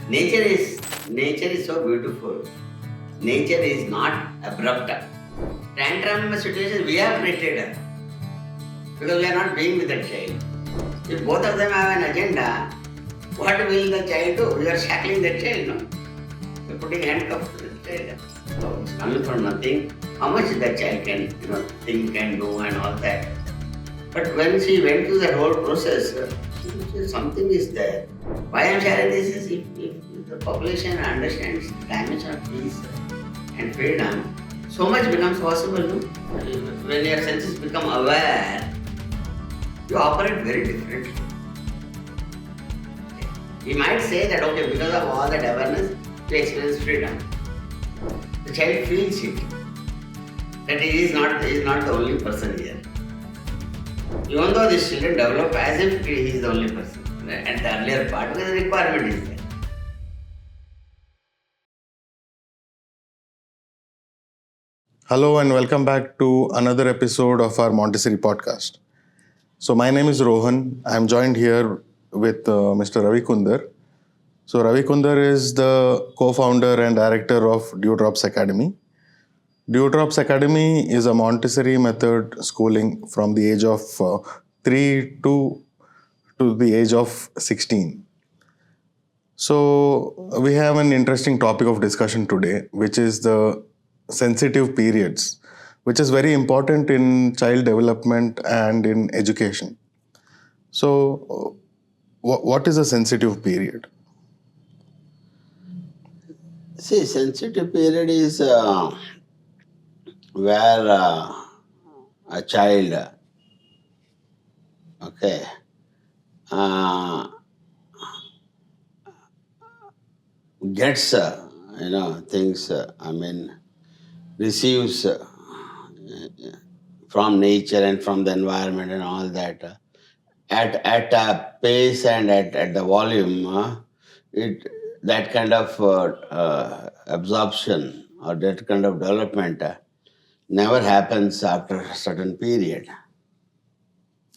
Nature is so beautiful. Nature is not abrupt. Tantrum situation we have created because we are not being with the child. If both of them have an agenda, what will the child do? We are shackling the child, no? We are putting handcuffs to the child. So it's coming from nothing. How much the child can, think and do and all that. But when she went through that whole process, something is there. Why I am sharing this is if the population understands the dimension of peace and freedom, so much becomes possible. No? When your senses become aware, you operate very differently. We might say that okay, because of all that awareness, we experience freedom. The child feels it. That he is not the only person here. Even though these children develop as if he is the only person. At the earlier part, because the requirement is there. Hello and welcome back to another episode of our Montessori podcast. So my name is Rohan. I'm joined here with Mr. Ravi Kunder. So Ravi Kunder is the co-founder and director of Dewdrops Academy. Dewdrops Academy is a Montessori method schooling from the age of 3 to the age of 16. So we have an interesting topic of discussion today, which is the sensitive periods, which is very important in child development and in education. So what is a sensitive period? See, sensitive period is where a child, okay, uh, gets, things, receives from nature and from the environment and all that at a pace and at the volume, it that kind of absorption or that kind of development never happens after a certain period.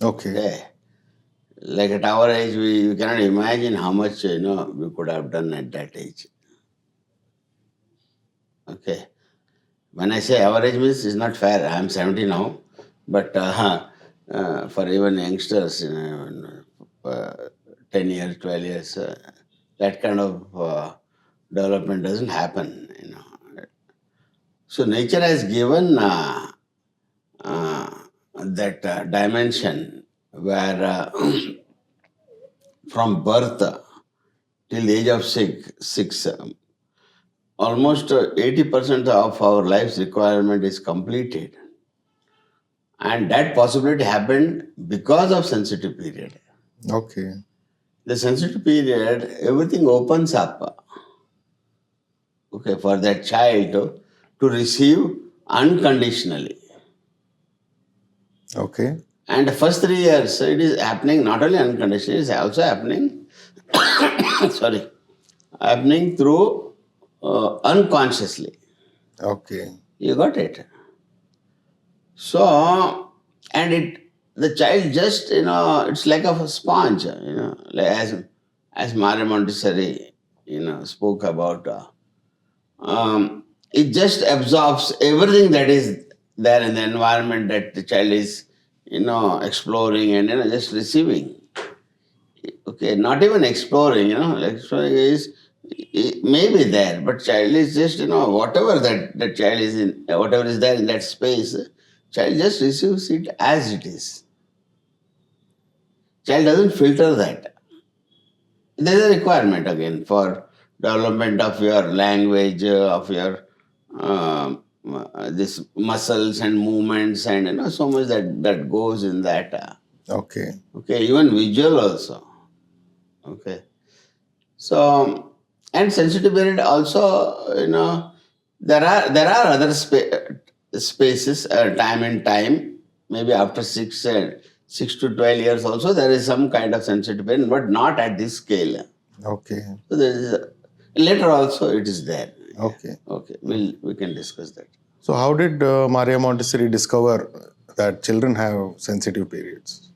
Okay. Okay. Like at our age, we cannot imagine how much we could have done at that age. Okay. When I say our age means it's not fair. I'm 70 now, but for even youngsters, 10 years, 12 years, that kind of development doesn't happen. So nature has given that dimension where from birth till the age of six almost 80% of our life's requirement is completed. And that possibility happened because of sensitive period. Okay. The sensitive period, everything opens up, okay, for that child to receive unconditionally. Okay. And the first 3 years, it is happening not only unconditionally, it is also happening, happening through unconsciously. Okay. You got it? So, and the child just, it's like a sponge, like as Maria Montessori, spoke about. It just absorbs everything that is there in the environment that the child is, exploring and, just receiving. Okay, not even exploring, like exploring is, it may be there, but child is just, whatever that child is in, whatever is there in that space, child just receives it as it is. Child doesn't filter that. There is a requirement again for development of your language, of your this muscles and movements, and so much that goes in that. Okay. Okay, even visual also. Okay, so and sensitive period also, there are other spaces, time and time. Maybe after 6 to 12 years also there is some kind of sensitive period, but not at this scale. Okay. So there is later also it is there. Okay. Okay, we can discuss that. So how did Maria Montessori discover that children have sensitive periods?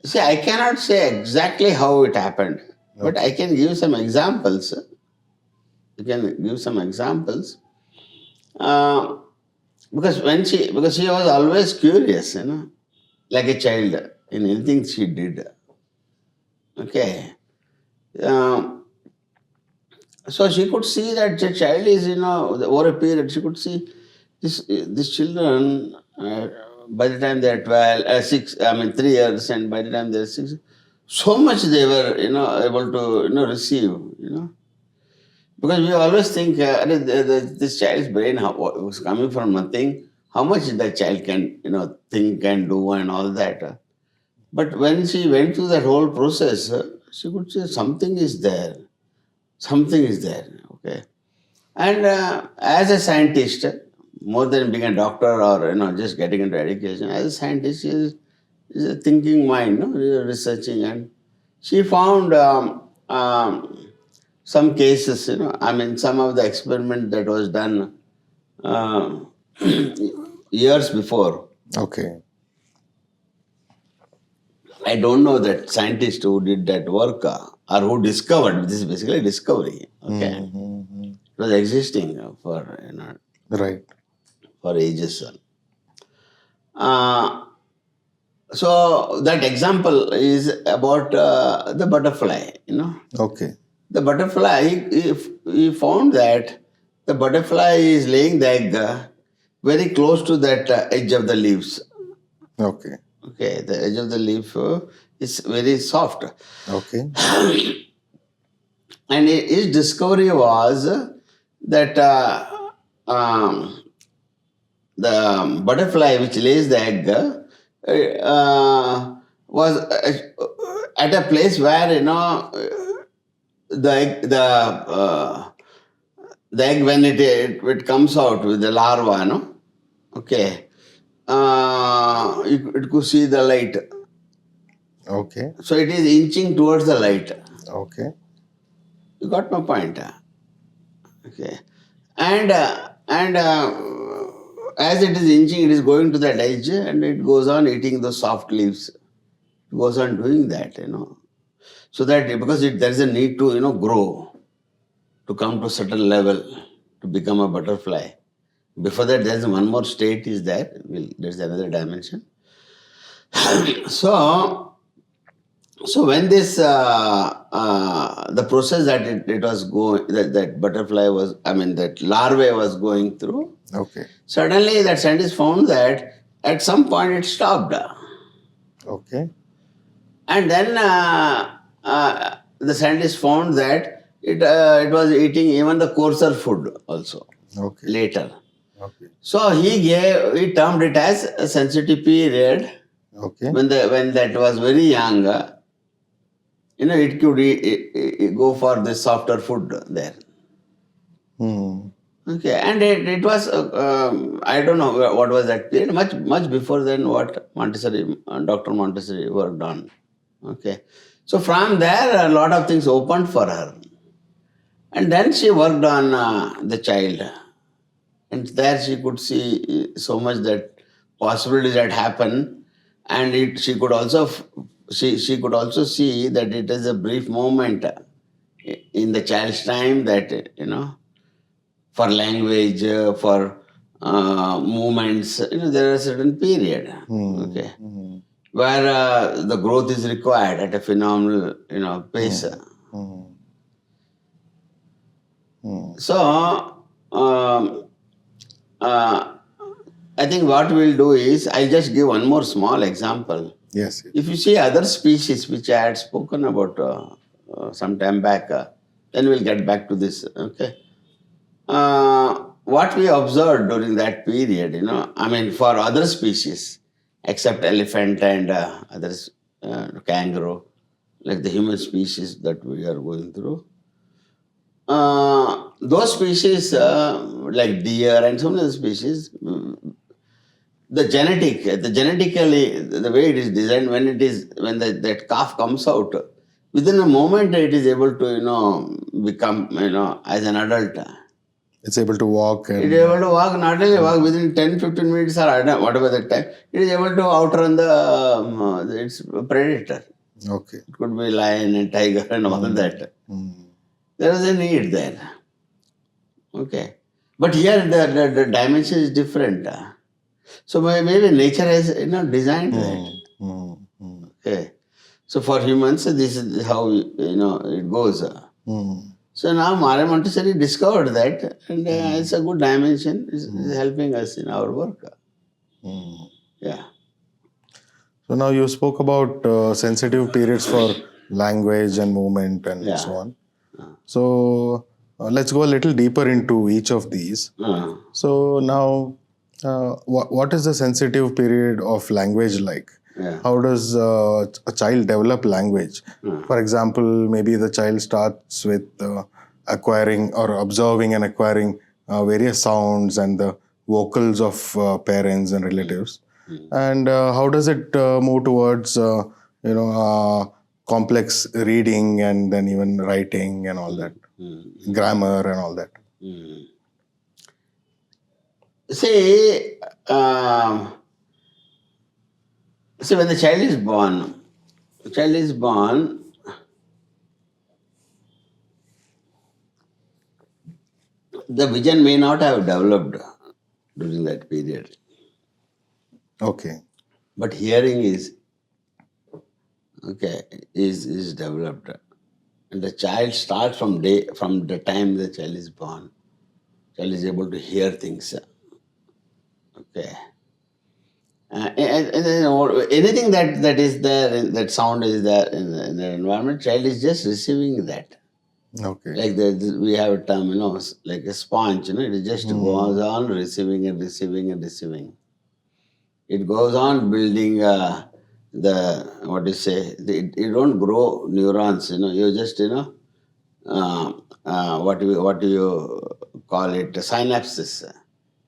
See, I cannot say exactly how it happened. But I can give some examples. You can give some examples. Because she was always curious, like a child in anything she did. Okay. Um, so she could see that the child is, over a period, she could see these children, by the time they're 12, 3 years, and by the time they're 6, so much they were, able to, receive, Because we always think, this child's brain was coming from nothing. How much the child can, think and do and all that. But when she went through that whole process, she could say something is there. Something is there. Okay. And as a scientist, more than being a doctor or just getting into education, as a scientist, she is a thinking mind, researching, and she found some cases, some of the experiment that was done uh, years before. Okay. I don't know that scientist who did that work or who discovered. This is basically discovery. Okay, it was existing for Right. for ages. So that example is about the butterfly. Okay. The butterfly, he found that the butterfly is laying the egg very close to that edge of the leaves. Okay. Okay, the edge of the leaf is very soft. Okay. And his discovery was that the butterfly which lays the egg was at a place where the egg, the egg when it comes out with the larva, okay, it could see the light. Okay. So it is inching towards the light. Okay. You got my point. Okay. And as it is inching, it is going to that edge and it goes on eating the soft leaves. It goes on doing that, So that because there is a need to, grow, to come to a certain level, to become a butterfly. Before that, there is one more state is there. There's another dimension. So when this the process that it was going, that butterfly was, that larvae was going through. Okay. Suddenly, that scientist found that at some point it stopped, Okay. and then the scientist found that it was eating even the coarser food also. Okay. Later. Okay. So he termed it as a sensitive period. Okay. When that was very young, it could go for the softer food there. Okay, and it was I don't know what was that period. Much before than what Dr. Montessori worked on. Okay, so from there a lot of things opened for her, and then she worked on the child, and there she could see so much that possibilities that happen, and she could also she could also see that it is a brief moment in the child's time that for language, for movements, there are a certain period, okay, where the growth is required at a phenomenal, pace. So, I think what we'll do is, I'll just give one more small example. Yes. If you see other species which I had spoken about some time back, then we'll get back to this, okay? What we observed during that period, for other species, except elephant and others, kangaroo, like the human species that we are going through, those species, like deer and some other species, genetically, the way it is designed, when that calf comes out, within a moment it is able to, become, as an adult. It's able to walk. It is able to walk, not only walk within 10-15 minutes or whatever that time, it is able to outrun its predator. Okay. It could be lion and tiger and all that. Mm. There is a need there. Okay. But here the dimension is different. So maybe nature has designed that. Okay. So for humans, this is how it goes. Mm. So now Mare Montessori discovered that, and it's a good dimension. It's helping us in our work. Mm. Yeah. So now you spoke about sensitive periods for language and movement and Yeah. so on. So let's go a little deeper into each of these. So now, what is the sensitive period of language like? Yeah. How does a child develop language? For example, maybe the child starts with acquiring or observing and acquiring various sounds and the vocals of parents and relatives. And how does it move towards, complex reading and then even writing and all that, grammar and all that? See, when the child is born, the vision may not have developed during that period, Okay. but hearing is developed, and the child starts from the time the child is born. Child is able to hear things. Okay. And then anything that is there, that sound is there in the environment, child is just receiving that. Okay. Like we have a term, like a sponge, it just goes on receiving and receiving and receiving. It goes on building what do you say, you don't grow neurons, you just, what do you call it, synapses.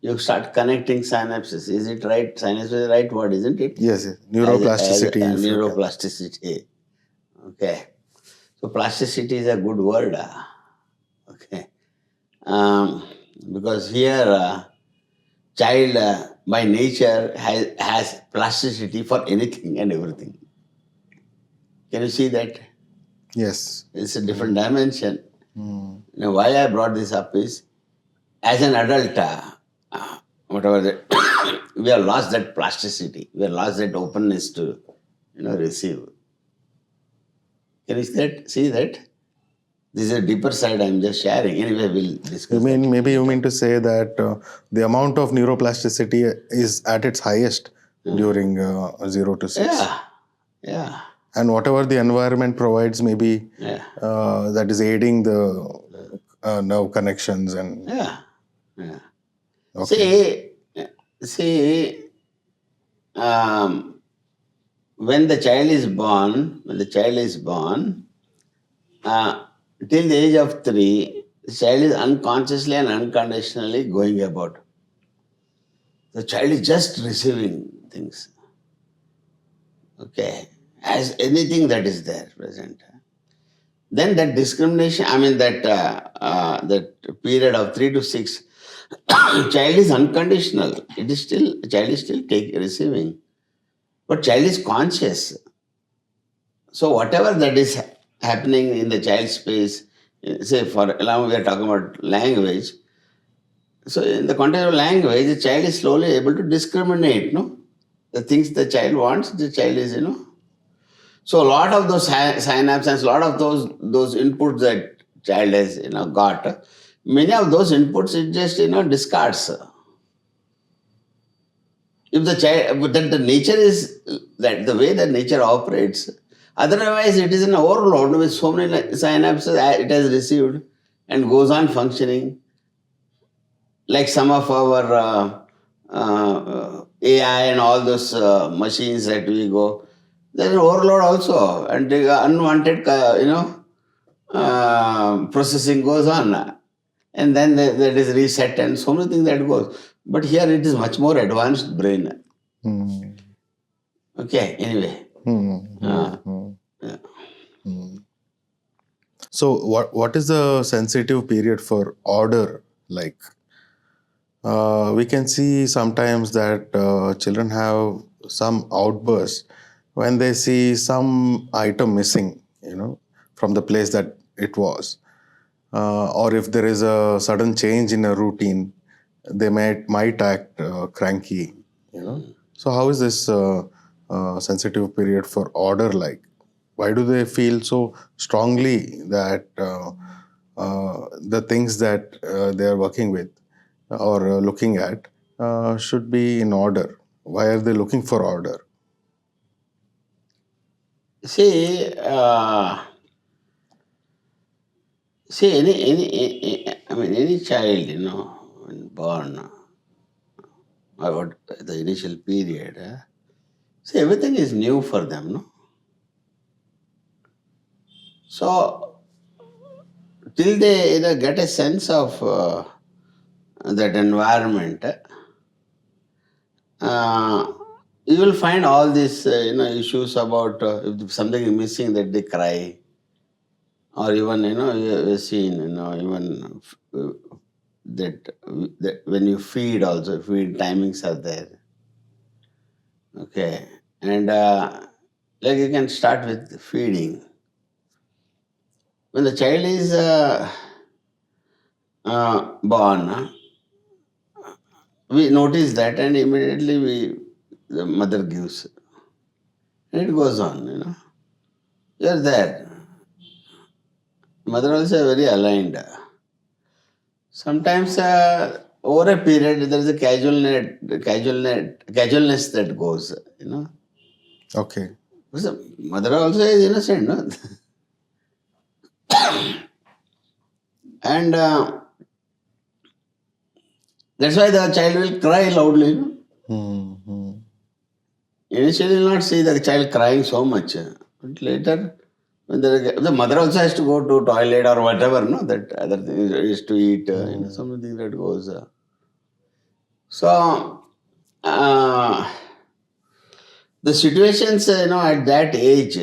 You start connecting synapses. Is it right? Synapse is the right word, isn't it? Yes, yes. Neuroplasticity. As neuroplasticity. Okay. So plasticity is a good word. Okay. Because here, child by nature has plasticity for anything and everything. Can you see that? Yes. It's a different dimension. Why I brought this up is, as an adult, we have lost that plasticity. We have lost that openness to, receive. Can you see that? This is a deeper side I'm just sharing. Anyway, we'll discuss that. Maybe you mean to say that the amount of neuroplasticity is at its highest during 0 to 6. Yeah. And whatever the environment provides, maybe that is aiding the nerve connections and. Yeah. Okay. See, when the child is born, till the age of 3, the child is unconsciously and unconditionally going about. The child is just receiving things. Okay. As anything that is there present. Then that discrimination, that period of 3 to 6, child is unconditional. Child is still receiving. But child is conscious. So whatever that is happening in the child space, say now we are talking about language. So in the context of language, the child is slowly able to discriminate, the things the child wants, the child is, So a lot of those synapses, a lot of those inputs that child has, got, many of those inputs it just, discards. If the child, but then the nature is that the way that nature operates. Otherwise, it is an overload with so many synapses it has received and goes on functioning. Like some of our AI and all those machines that we go, there's an overload also, and the unwanted, processing goes on, and then that is reset and so many things that goes. But here it is much more advanced brain. Okay. Anyway. Yeah. So what is the sensitive period for order like? We can see sometimes that children have some outbursts when they see some item missing, from the place that it was, or if there is a sudden change in a routine, they might act cranky. So how is this sensitive period for order like? Why do they feel so strongly that the things that they are working with or looking at should be in order? Why are they looking for order? See, any child, when born, or the initial period, see, everything is new for them, no? So, till they get a sense of that environment, uh, you will find all these, issues about if something is missing that they cry, or even, you've seen, even that when you feed also, feed timings are there. Okay. And like you can start with feeding. When the child is born, we notice that and immediately the mother gives. And it goes on, You're there. Mother also very aligned. Sometimes over a period there is a casualness that goes, Okay. Because the mother also is innocent, no? And that's why the child will cry loudly. Hmm. Initially, you will not see the child crying so much. But later, when the mother also has to go to toilet or whatever, no, that other thing is to eat, something that goes. So, uh, the situations, at that age,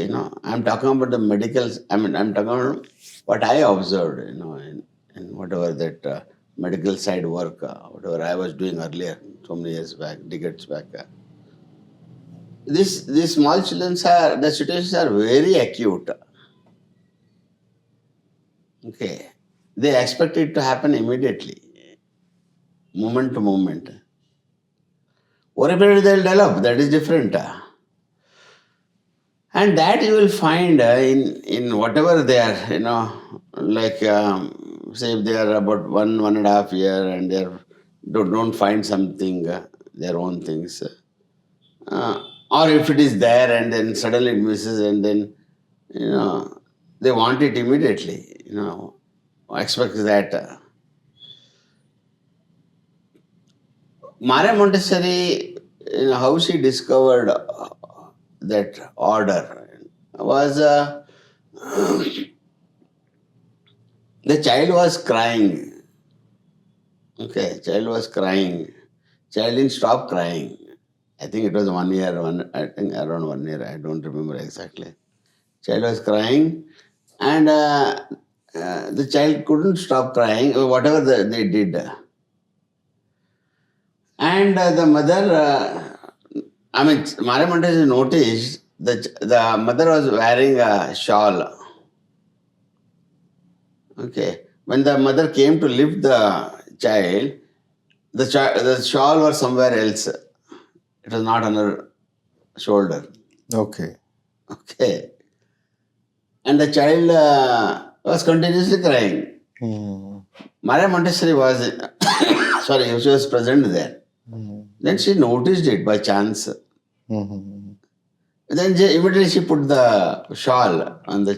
I'm talking about the medical, I'm talking about what I observed, in whatever that medical side work, whatever I was doing earlier, so many years back, decades back. These small children the situations are very acute. Okay. They expect it to happen immediately, moment to moment. Over a period they'll develop, that is different. And that you will find in whatever they are, like say if they are about 1.5 year and they don't find something, their own things. Or if it is there and then suddenly it misses and then, they want it immediately, expect that. Maria Montessori, how she discovered that order was the child was crying. Okay, child was crying. Child didn't stop crying. I think it was 1 year, I think around 1 year, I don't remember exactly. Child was crying and the child couldn't stop crying, whatever they did. And the mother, Maria Montessori noticed the mother was wearing a shawl. Okay. When the mother came to lift the child, the shawl was somewhere else. It was not on her shoulder. Okay. Okay. And the child was continuously crying. Hmm. Maria Montessori was, sorry, she was present there. Then she noticed it by chance. Hmm. Then immediately she put the shawl on the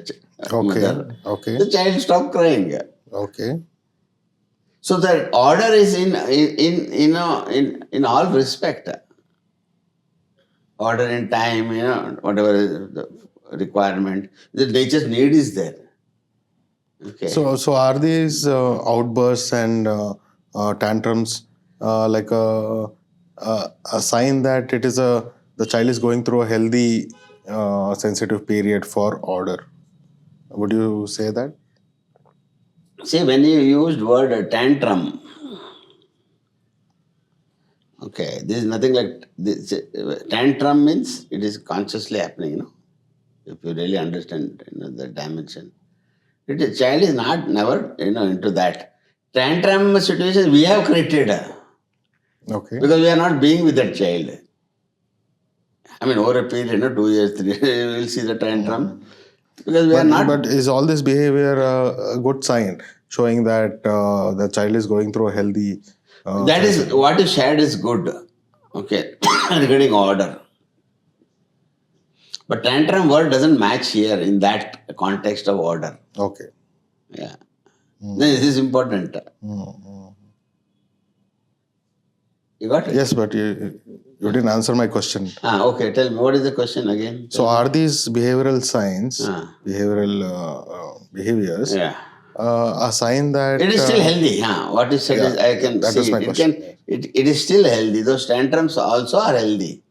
Okay. mother. Okay. The child stopped crying. Okay. So that order is in all respect. Order in time, whatever is the requirement. The nature's need is there. Okay. So are these outbursts and tantrums like a sign that it is the child is going through a healthy sensitive period for order? Would you say that? See, when you used word tantrum, Okay, this is nothing like this. Tantrum means it is consciously happening. If you really understand, the dimension. Child is not never, into that. Tantrum situation we have created Okay. because we are not being with that child. I mean, over a period, 2 years, 3 years, you will see the tantrum because we are not. But is all this behavior a good sign showing that the child is going through a healthy? That is what is shared is good. Okay, regarding order. But tantrum word doesn't match here in that context of order. Okay. Yeah. This is important. You got it? Yes, but you didn't answer my question. Okay. Tell me, what is the question again? So are these behavioral signs, behavioral behaviors, Yeah. a sign that It is still healthy. What you said is, I can that see was my it. question. It is still healthy. Those tantrums also are healthy.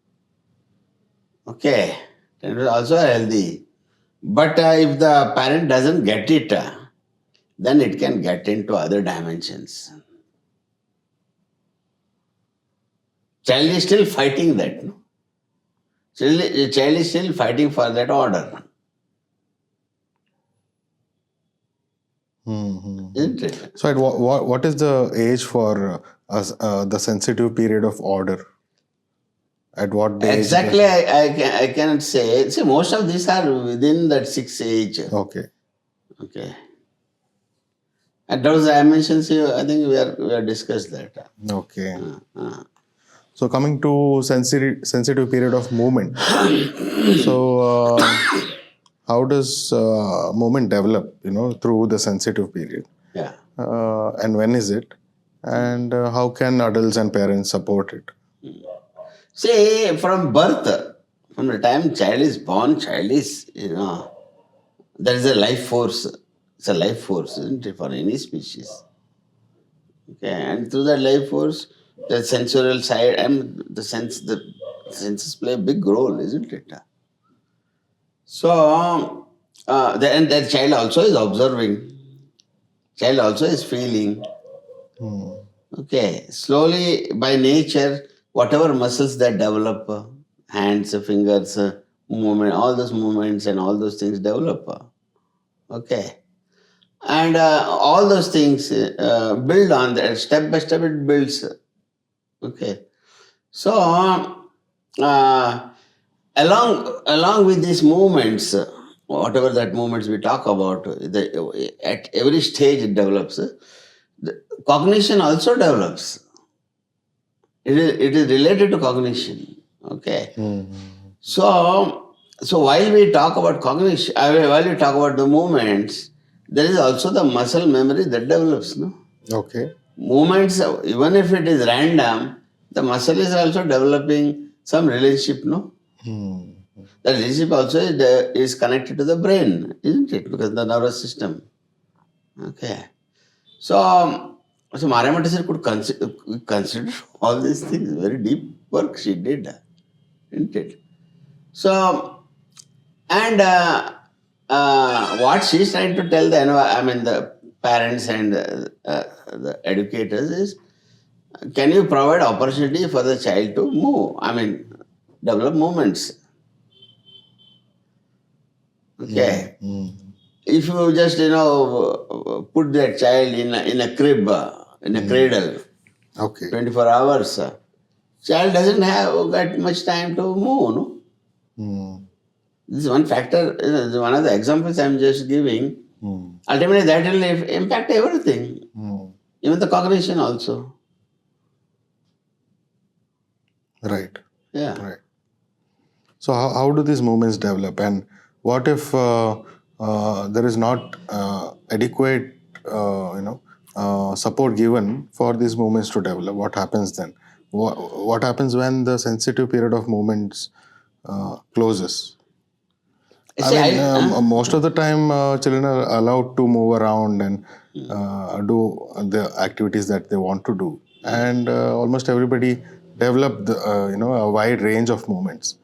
Okay. Tantrums also are healthy. But if the parent doesn't get it, then it can get into other dimensions. Child is still fighting that. No? Child is still fighting for that order. Isn't it? So at what is the age for the sensitive period of order? At what age? Exactly, I cannot say. See, most of these are within that 6 age. Okay. Okay. And those dimensions, I think we are discussed that. Okay. So coming to sensitive period of movement. So how does movement develop? Through the sensitive period. Yeah. And when is it? And how can adults and parents support it? See, from birth, from the time child is born, child is, there is a life force. It's a life force, isn't it, for any species? Okay, and through that life force, the sensorial side and the senses play a big role, isn't it? So, and that child also is observing. Child also is feeling. Okay, slowly by nature, whatever muscles that develop, hands, fingers, movement, all those movements and all those things develop. Okay. And all those things build on that. Step by step it builds. Okay. So, along with these movements, whatever that movements we talk about, at every stage it develops. The cognition also develops. It is related to cognition. Okay. So while we talk about cognition, while we talk about the movements, there is also the muscle memory that develops. No. Okay. Movements, even if it is random, the muscle is also developing some relationship. No. The relationship also is connected to the brain, isn't it? Because the nervous system. Okay. So Maria Montessori could consider all these things. Very deep work she did, isn't it? So, and what she's trying to tell the parents and the educators is, can you provide opportunity for the child to move? Develop movements. Okay. If you just put that child in a crib, in a cradle, Okay. 24 hours, child doesn't have that much time to move. No? This is one factor. One of the examples I'm just giving. Ultimately, that will impact everything, even the cognition also. Right. Yeah. Right. So how do these movements develop, and what if there is not adequate support given for these movements to develop? What happens then? What happens when the sensitive period of movements closes? Most of the time children are allowed to move around and do the activities that they want to do, and almost everybody develop a wide range of movements.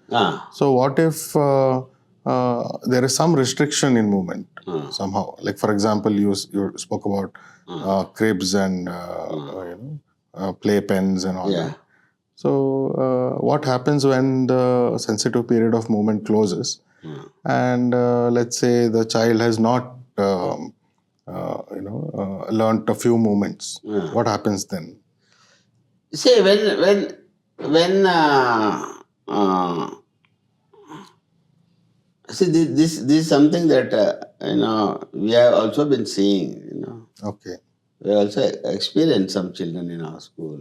So what if there is some restriction in movement somehow? Like for example, you spoke about cribs and play pens and all that. So, what happens when the sensitive period of movement closes, and let's say the child has not, learnt a few movements? What happens then? See, when see this is something that we have also been seeing. Okay. We also experienced some children in our school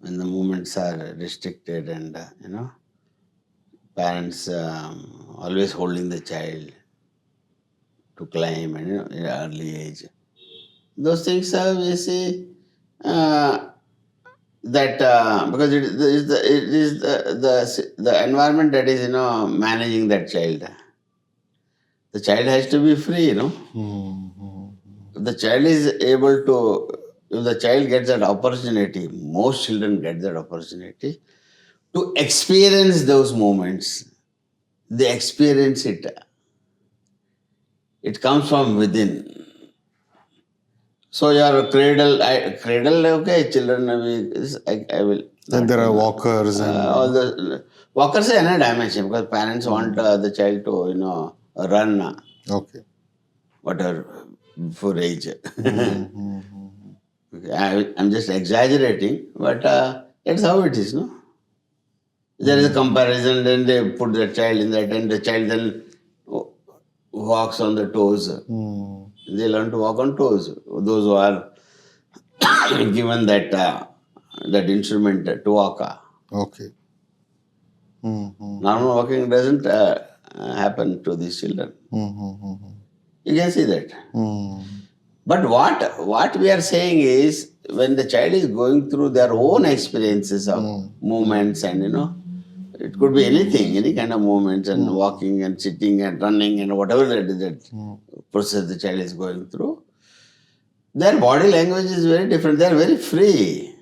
when the movements are restricted and parents always holding the child to climb and in early age. Those things we see that because it is the environment that is managing that child. The child has to be free. If the child is able to, if the child gets that opportunity, most children get that opportunity to experience those moments. They experience it. It comes from within. So your cradle, okay, children, I will. Then not, there are walkers and all the walkers are another dimension because parents want the child to run okay. whatever for age. Okay, I'm just exaggerating, but that's how it is, no? There is a comparison, then they put the child in that, and the child then walks on the toes. They learn to walk on toes. Those who are given that instrument to walk. Okay. Normal walking doesn't happen to these children. You can see that. But what we are saying is when the child is going through their own experiences of movements and it could be anything, any kind of movements and walking and sitting and running and whatever that process the child is going through, their body language is very different. They are very free.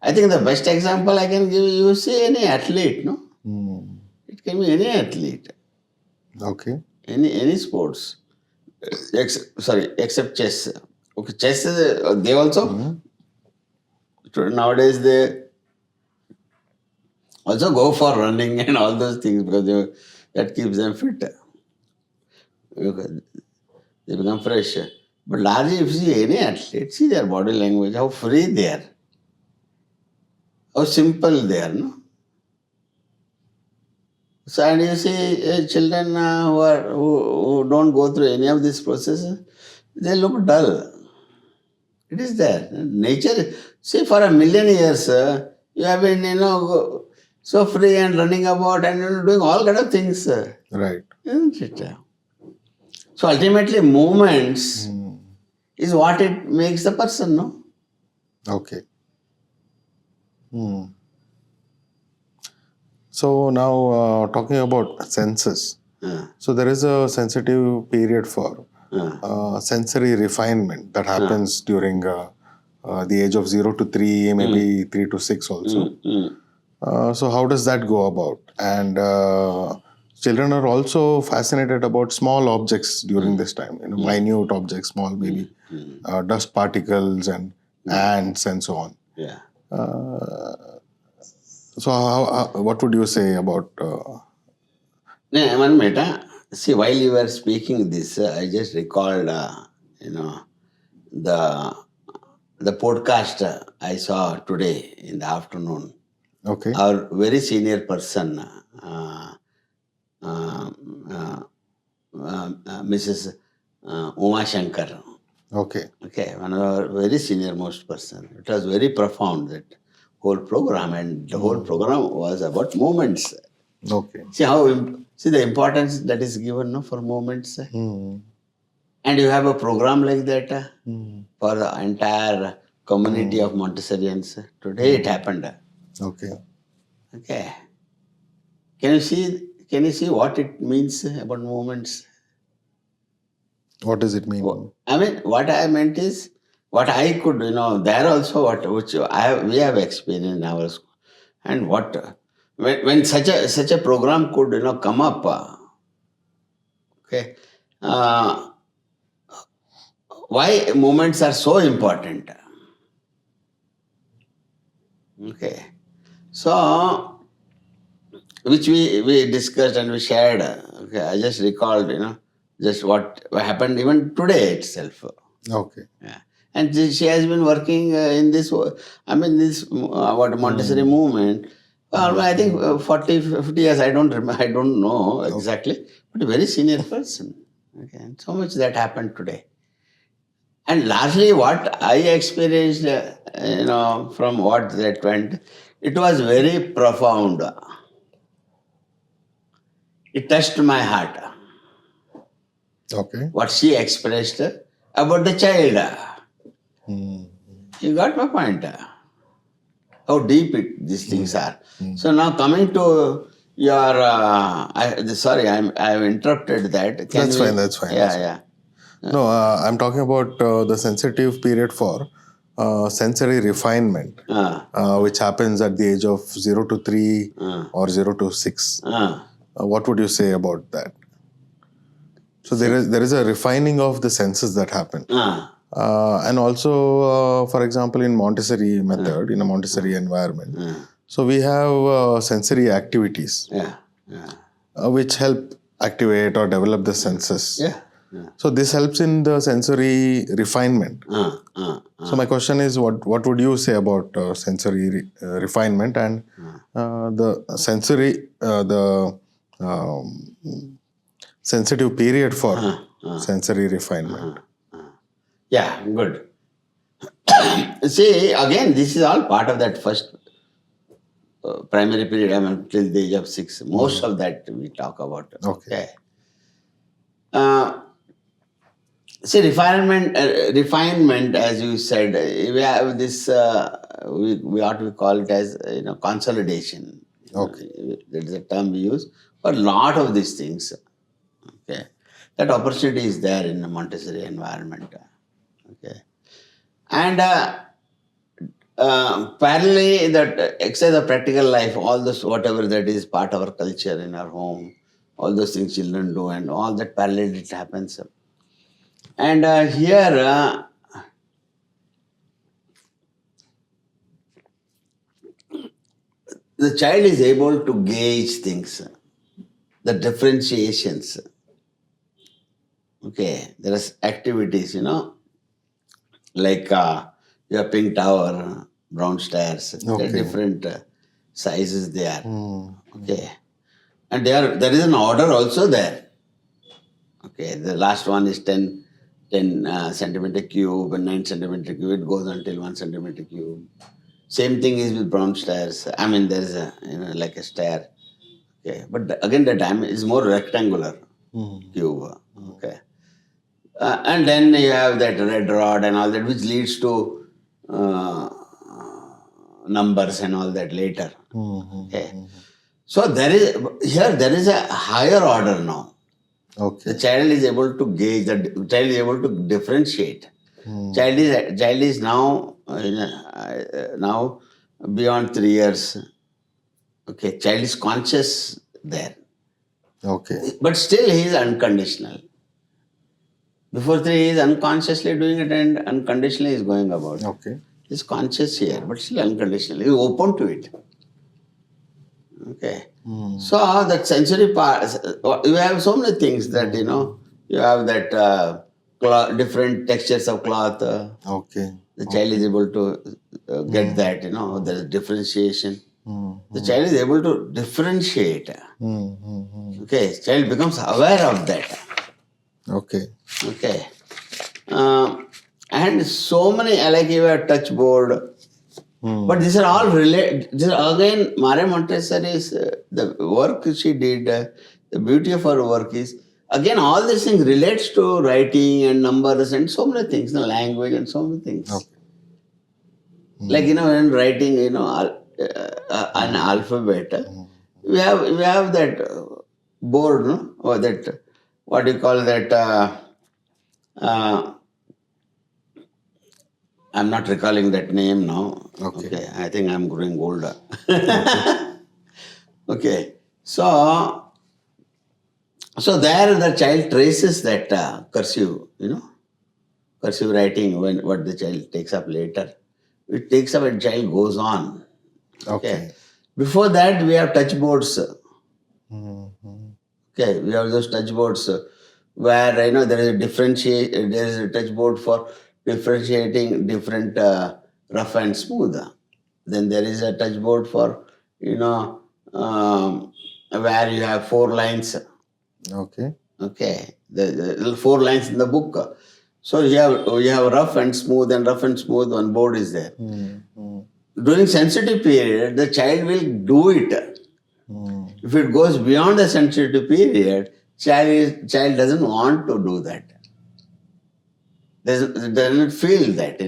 I think the best example I can give you, see any athlete, no? It can be any athlete. Okay. Any sports. Except chess. Okay, chess is, they also, nowadays they also go for running and all those things because that keeps them fit. Okay, they become fresh. But largely, if you see any athlete, see their body language, how free they are, how simple they are, no? So, and you see children who don't go through any of these processes, they look dull. It is there. Nature, see, for a million years, you have been, so free and running about and doing all kind of things. Right. Isn't it? So ultimately, movements is what it makes the person, no? Okay. So now talking about senses. So there is a sensitive period for sensory refinement that happens during the age of 0 to 3, maybe 3 to 6 also. So how does that go about? And children are also fascinated about small objects during this time, minute objects, small maybe dust particles and ants and so on. Yeah. So what would you say about? One minute. See, while you were speaking this, I just recalled, the podcast I saw today in the afternoon. Okay. Our very senior person, Mrs. Uma Shankar. Okay. Okay, one of our very senior most person. It was very profound, that whole program, and the whole program was about movements. Okay. See the importance that is given, no, for movements. And you have a program like that for the entire community of Montessorians. Today it happened. Okay. Okay. Can you see what it means about movements? What does it mean? I mean, what I meant is, what I could, there also which we have experienced in our school, and when such a program could come up, okay, why movements are so important? Okay. So, which we discussed and we shared. Okay, I just recalled, just what happened even today itself. Okay. Yeah. And she has been working in this, this what Montessori movement. I think 40, 50 years. I don't remember. I don't know exactly, but a very senior person. Okay, and so much that happened today. And largely, what I experienced, from what that went, it was very profound. It touched my heart. Okay. What she expressed about the child. Hmm. You got my point. How deep these things are. So now coming to your, sorry, I've interrupted that. That's fine. That's fine. Yeah, That's fine. yeah. No, I'm talking about the sensitive period for sensory refinement, which happens at the age of 0 to 3 or 0 to 6. What would you say about that? So there is a refining of the senses that happen. And also, for example, in Montessori method, in a Montessori environment, so we have sensory activities which help activate or develop the senses. Yeah. So this helps in the sensory refinement. So my question is, what would you say about sensory refinement and the sensory the sensitive period for sensory refinement? Yeah, good. See, again, this is all part of that first primary period, till the age of 6. Most of that we talk about. Okay. See, refinement, as you said, we have this, we ought to call it as, consolidation. Okay. That is a term we use for a lot of these things. Okay. That opportunity is there in the Montessori environment. Okay. And parallelly, that exercise of practical life, all this, whatever that is part of our culture in our home, all those things children do, and all that parallel it happens. And here, the child is able to gauge things, the differentiations. Okay, there are activities, like your pink tower, brown stairs. There are different sizes there. Okay, and there is an order also there. Okay, the last one is 10 centimeter cube and 9 centimeter cube. It goes until 1 centimeter cube. Same thing is with brown stairs. There is a, like a stair. Okay, but again the diameter is more rectangular cube. Okay, and then you have that red rod and all that, which leads to numbers and all that later. Okay, so there is a higher order now. Okay. The child is able to gauge, the child is able to differentiate. Child is now now beyond 3 years. Okay, child is conscious there. Okay. But still he is unconditional. Before 3 he is unconsciously doing it and unconditionally is going about. Okay. He is conscious here, but still unconditional. He is open to it. Okay. So that sensory part, you have so many things that, you have that different textures of cloth. Okay. The child is able to get that, there is differentiation. The child is able to differentiate. Okay, child becomes aware of that. Okay. Okay. And so many, like you have touch board. But these are all related. Again, Maria Montessori's the work she did, the beauty of her work is, again, all these things relates to writing and numbers and so many things, the language and so many things. Okay. Like, when writing, an alphabet, we have that board, no? Or that, what do you call that? I'm not recalling that name now. Okay. I think I'm growing older. Okay. So there the child traces that cursive, cursive writing, what the child takes up later. It takes up and child goes on. Okay. Before that, we have touch boards. Mm-hmm. Okay, we have those touch boards where there is a there is a touch board for differentiating different rough and smooth. Then there is a touch board for you know where you have 4 lines. Okay. Okay, the 4 lines in the book. So you have rough and smooth, and rough and smooth. One board is there. Mm-hmm. During sensitive period, the child will do it. Mm-hmm. If it goes beyond the sensitive period, child doesn't want to do that. Doesn't feel that.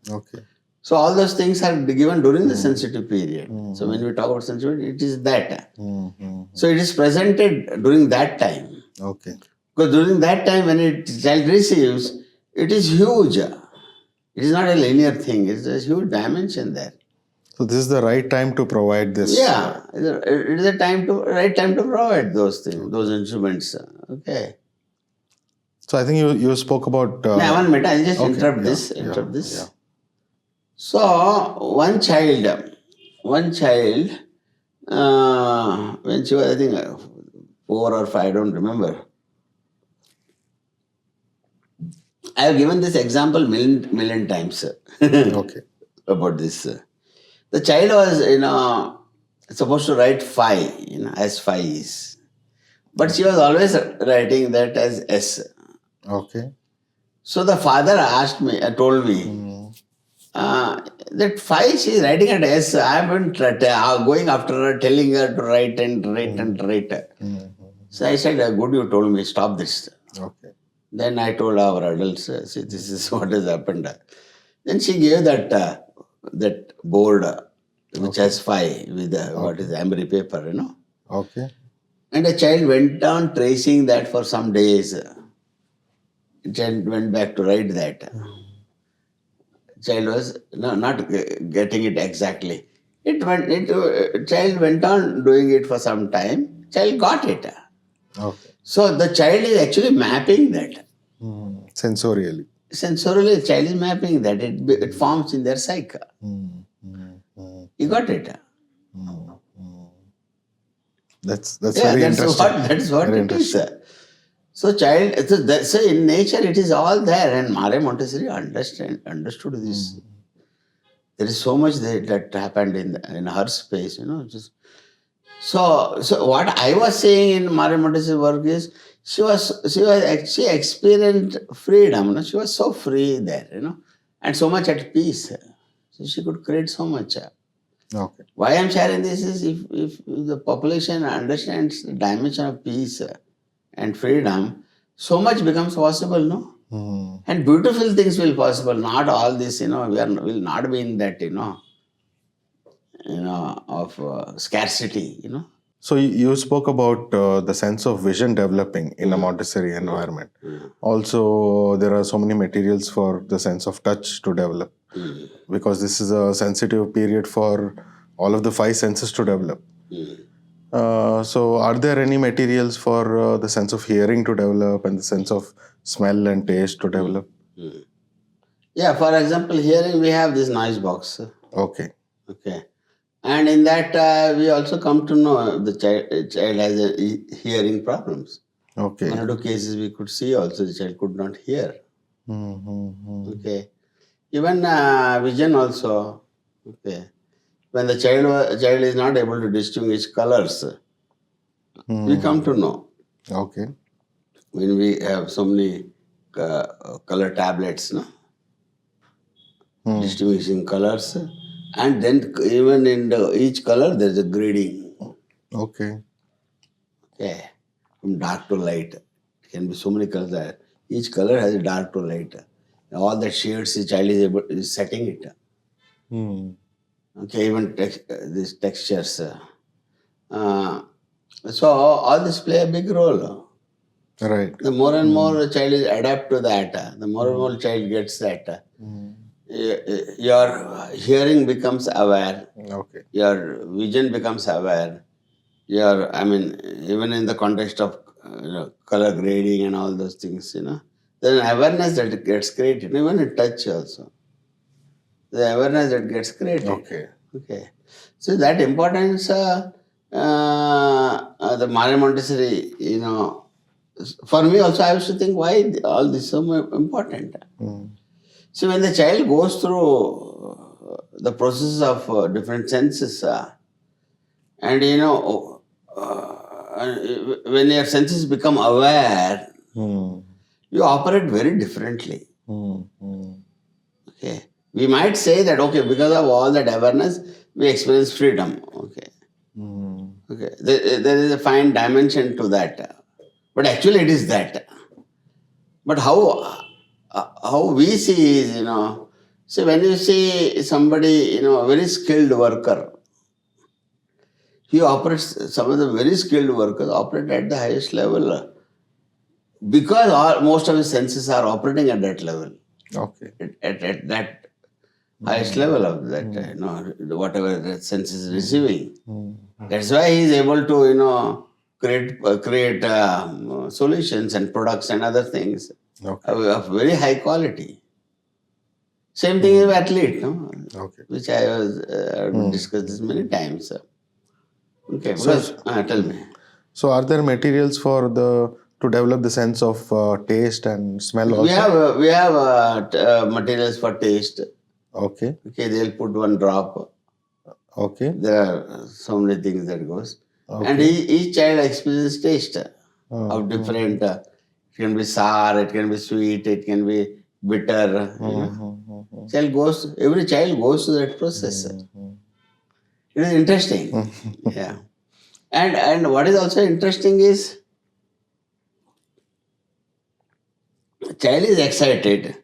Okay. So all those things are given during the sensitive period. So Mm-hmm. when we talk about sensitive, it is that. Mm-hmm. So it is presented during that time. Okay. Because during that time when child receives, it is huge. It is not a linear thing. It's a huge dimension there. So this is the right time to provide this. Yeah, it is a right time to provide those things, those instruments. Okay. So I think you spoke about. Now, 1 minute, I'll just okay, interrupt yeah, this. yeah, Interrupt this. yeah. So one child, when she was, I think, 4 or 5, I don't remember. I have given this example million times Okay. about this. The child was, supposed to write phi, as phi is. But she was always writing that as S. Okay. So the father told me, that phi she is writing at S. I have been going after her, telling her to write and write and write. So I said, good, you told me, stop this. Okay. Then I told our adults, see, this is what has happened. Then she gave that board which has phi with what is emery paper. Okay. And the child went on tracing that for some days. Child went back to write that. Child was not getting it exactly. Child went on doing it for some time. Child got it. Okay. So the child is actually mapping that. Sensorially. Sensorially, the child is mapping that. It forms in their psyche. You got it. That's very interesting. That's what Very it is. So so in nature it is all there, and Maria Montessori understood this. There is so much that happened in her space, So what I was saying in Maria Montessori work is she experienced freedom. She was so free there, and so much at peace. So she could create so much. Okay. Why I'm sharing this is if the population understands the dimension of peace and freedom, so much becomes possible, no? And beautiful things will possible. Not all this, will not be in that, of scarcity, So you spoke about the sense of vision developing in a Montessori environment. Also, there are so many materials for the sense of touch to develop, because this is a sensitive period for all of the 5 senses to develop. So are there any materials for the sense of hearing to develop and the sense of smell and taste to develop? Yeah, for example, hearing we have this noise box. Okay. Okay. And in that, we also come to know the child has hearing problems. Okay. 1 or 2 cases we could see also the child could not hear. Okay. Even vision also. Okay. When the child is not able to distinguish colors, we come to know. Okay. When we have so many color tablets, distinguishing colors. And then even in each color, there is a grading. Okay. Okay. From dark to light. It can be so many colors there. Each color has a dark to light. All the shades the child is setting it. Okay, even these textures. So all this play a big role. Right. The more and more the child is adapt to that, the more and more child gets that. Your hearing becomes aware. Okay. Your vision becomes aware. Even in the context of color grading and all those things, there's an awareness that gets created, even in touch also. The awareness that gets created. Okay. Okay. So that importance, the Maria Montessori, for me also I used to think why all this so important. Mm. So when the child goes through the process of different senses, and when your senses become aware, Mm. you operate very differently. Mm. Mm. Okay, we might say that okay, because of all that awareness, we experience freedom. Okay, Mm. okay, there is a fine dimension to that, but actually it is that. But how we see is so when you see somebody a very skilled worker, he operates. Some of the very skilled workers operate at the highest level because most of his senses are operating at that level, Okay. at that highest level of that, whatever the sense is receiving. Mm. That's why he is able to, create solutions and products and other things Okay. of very high quality. Same thing with athlete, no? Okay. Which I was discussed this many times. Okay, So, because tell me. so are there materials for to develop the sense of taste and smell We also? have materials for taste. Okay. Okay, they'll put one drop. Okay. There are so many things that goes. And Okay. each child experiences taste of Mm. different. It can be sour, it can be sweet, it can be bitter. Every child goes through that process. It is interesting. Yeah. And what is also interesting is the child is excited,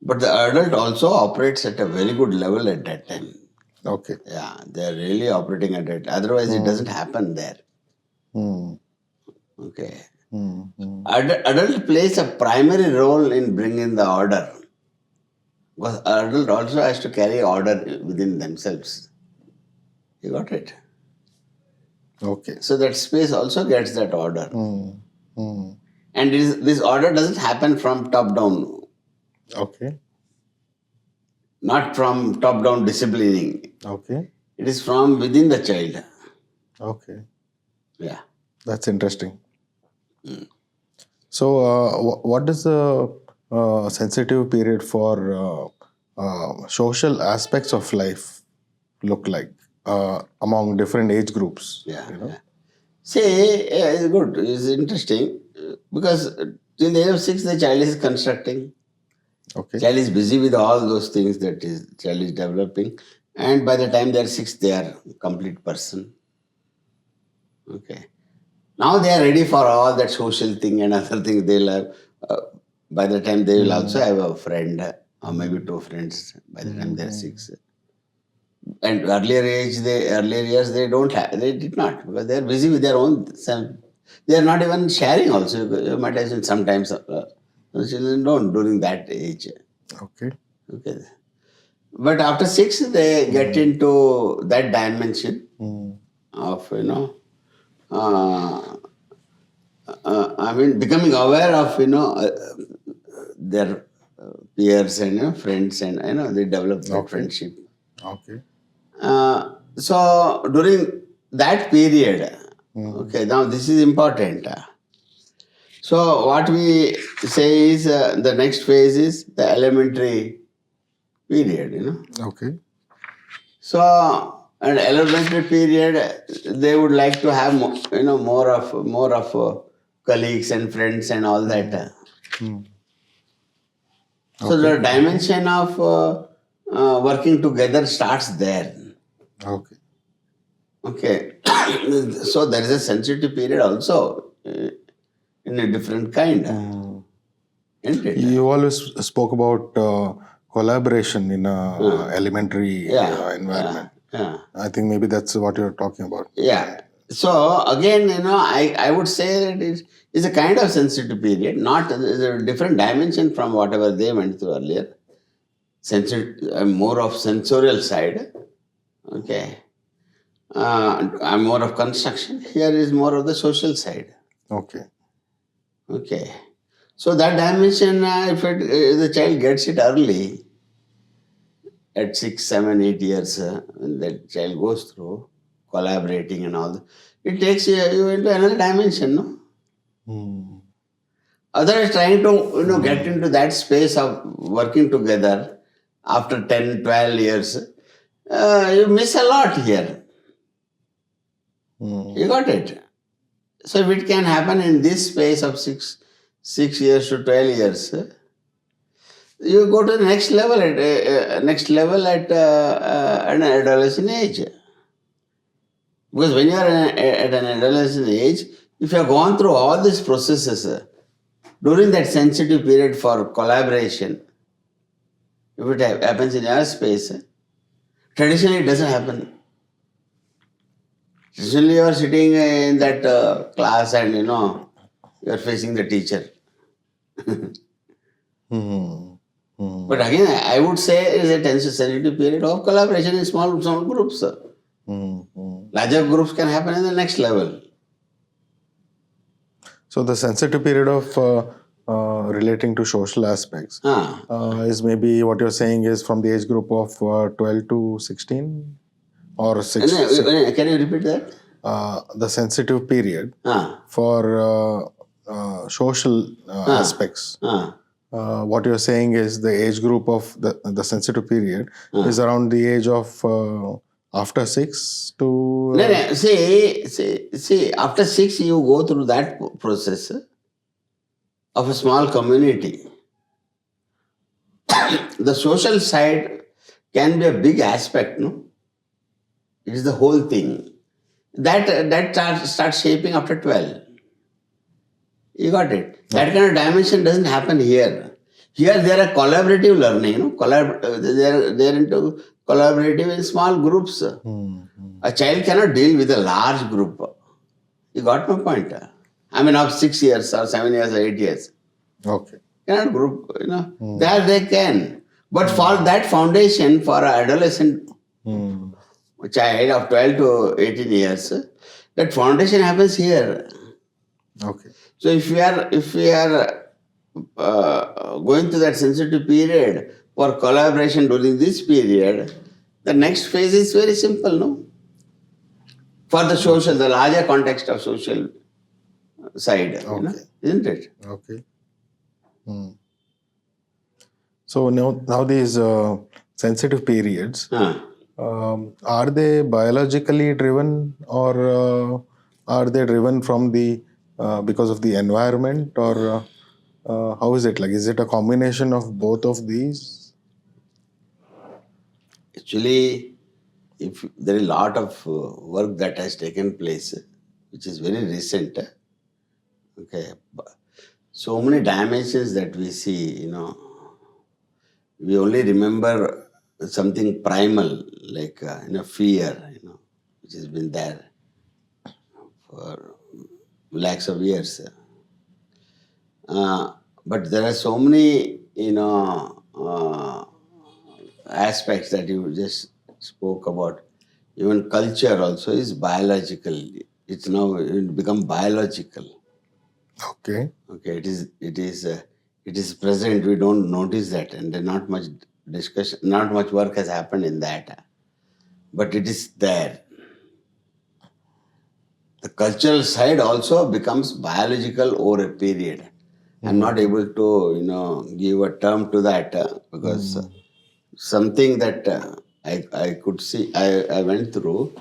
but the adult also operates at a very good level at that time. Okay. Yeah, they are really operating at it. Otherwise, it doesn't happen there. Mm. Okay. Mm. Adult plays a primary role in bringing the order. Because adult also has to carry order within themselves. You got it? Okay. So that space also gets that order. Mm. Mm. And this order doesn't happen from top down, Okay. not from top down disciplining. Okay. It is from within the child. Okay. Yeah. That's interesting. So, what does the sensitive period for social aspects of life look like among different age groups? Yeah. You know? Yeah. See, yeah, it's good. It's interesting because till the age of 6, the child is constructing. Okay. Child is busy with all those things that is child is developing, and by the time they are 6, they are complete person. Okay. Now they are ready for all that social thing and other things. They'll have. By the time they will also have a friend or maybe 2 friends. By the time they are 6. And earlier years, they did not because they are busy with their own self. They are not even sharing. Also, you might have seen sometimes children don't during that age. Okay. Okay. But after 6, they get into that dimension Mm. of, becoming aware of, their peers and friends, and, they develop that Okay. friendship. Okay. So during that period, okay, now this is important. So what we say is the next phase is the elementary period. Okay. So, an elementary period, they would like to have more of colleagues and friends and all that. Mm. So the dimension of working together starts there. Okay. Okay, so there is a sensitive period also in a different kind. Isn't it? You always spoke about collaboration in a elementary environment. Yeah. I think maybe that's what you're talking about. Yeah. So again, I would say that it's a kind of sensitive period, not it's a different dimension from whatever they went through earlier. More of sensorial side. Okay. I'm more of construction. Here is more of the social side. Okay. Okay. So that dimension, if the child gets it early, at 6, 7, 8 years, when that child goes through collaborating and all, it takes you into another dimension, no? Hmm. Others trying to get into that space of working together after 10, 12 years, you miss a lot here. Hmm. You got it? So if it can happen in this space of 6 years to 12 years, you go to the next level at an adolescent age. Because when you are at an adolescent age, if you have gone through all these processes during that sensitive period for collaboration, if it happens in your space, traditionally it doesn't happen. Traditionally you are sitting in that class and you are facing the teacher. Hmm. Hmm. But again, I would say it is a sensitive period of collaboration in small groups. Hmm. Hmm. Larger groups can happen in the next level. So the sensitive period of relating to social aspects is maybe what you're saying is from the age group of 12 to 16 or 6. Can you repeat that? The sensitive period for social aspects. What you're saying is the age group of the sensitive period is around the age of after 6 to... No. See, after 6 you go through that process of a small community. The social side can be a big aspect, no? It is the whole thing. That starts shaping after 12. You got it? That kind of dimension doesn't happen here. Here they are collaborative learning, they're into collaborative in small groups. A child cannot deal with a large group. You got my point? I mean, of 6 years or 7 years or 8 years. Okay. Cannot group, there they can. But for that foundation, for an adolescent child of 12 to 18 years, that foundation happens here. Okay. So if we are going through that sensitive period for collaboration during this period, the next phase is very simple, no? For the social, the larger context of social side, isn't it? Okay. So now these sensitive periods, are they biologically driven or are they driven from the because of the environment, or how is it like? Is it a combination of both of these? Actually, if there is a lot of work that has taken place, which is very recent, okay, so many dimensions that we see, we only remember something primal, like fear, which has been there for lakhs of years. But there are so many, aspects that you just spoke about. Even culture also is biological. It's now become biological. Okay. Okay, it is present. We don't notice that, and there's not much discussion, not much work has happened in that, but it is there. The cultural side also becomes biological over a period. I'm not able to, give a term to that because something that I could see, I went through.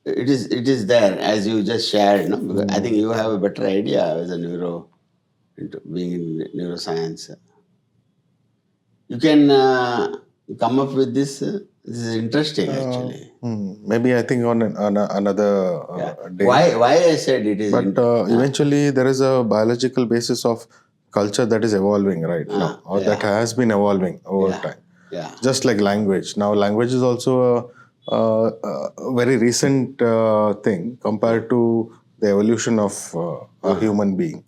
It is there, as you just shared. No? Because I think you have a better idea as a being in neuroscience. You can come up with this. This is interesting, actually. Maybe I think on another day. Why I said it is. But eventually there is a biological basis of culture that is evolving right now, or that has been evolving over time. Yeah. Just like language. Now language is also a very recent thing compared to the evolution of a human being.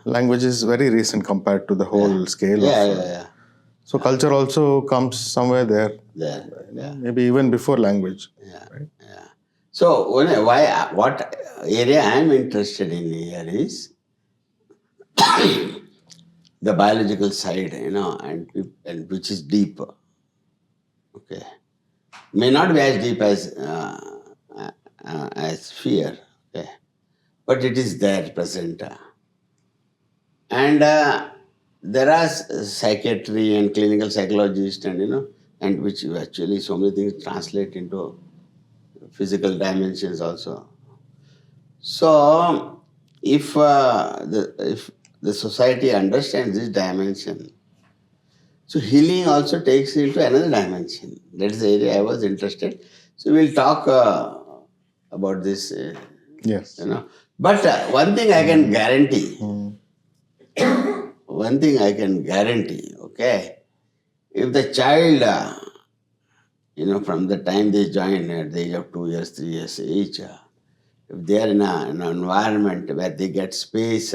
Language is very recent compared to the whole scale of... So culture also comes somewhere there. Maybe even before language. Right? So what area I am interested in here is the biological side, and which is deeper. Okay, may not be as deep as fear. Okay, but it is there present. And there are psychiatry and clinical psychologists, and and which actually so many things translate into physical dimensions also. So, if the society understands this dimension, so healing also takes into another dimension. That's the area I was interested. So we'll talk about this, Yes. But one thing I can guarantee, Mm. okay, if the child, from the time they join at the age of 2 years, 3 years age, if they are in an environment where they get space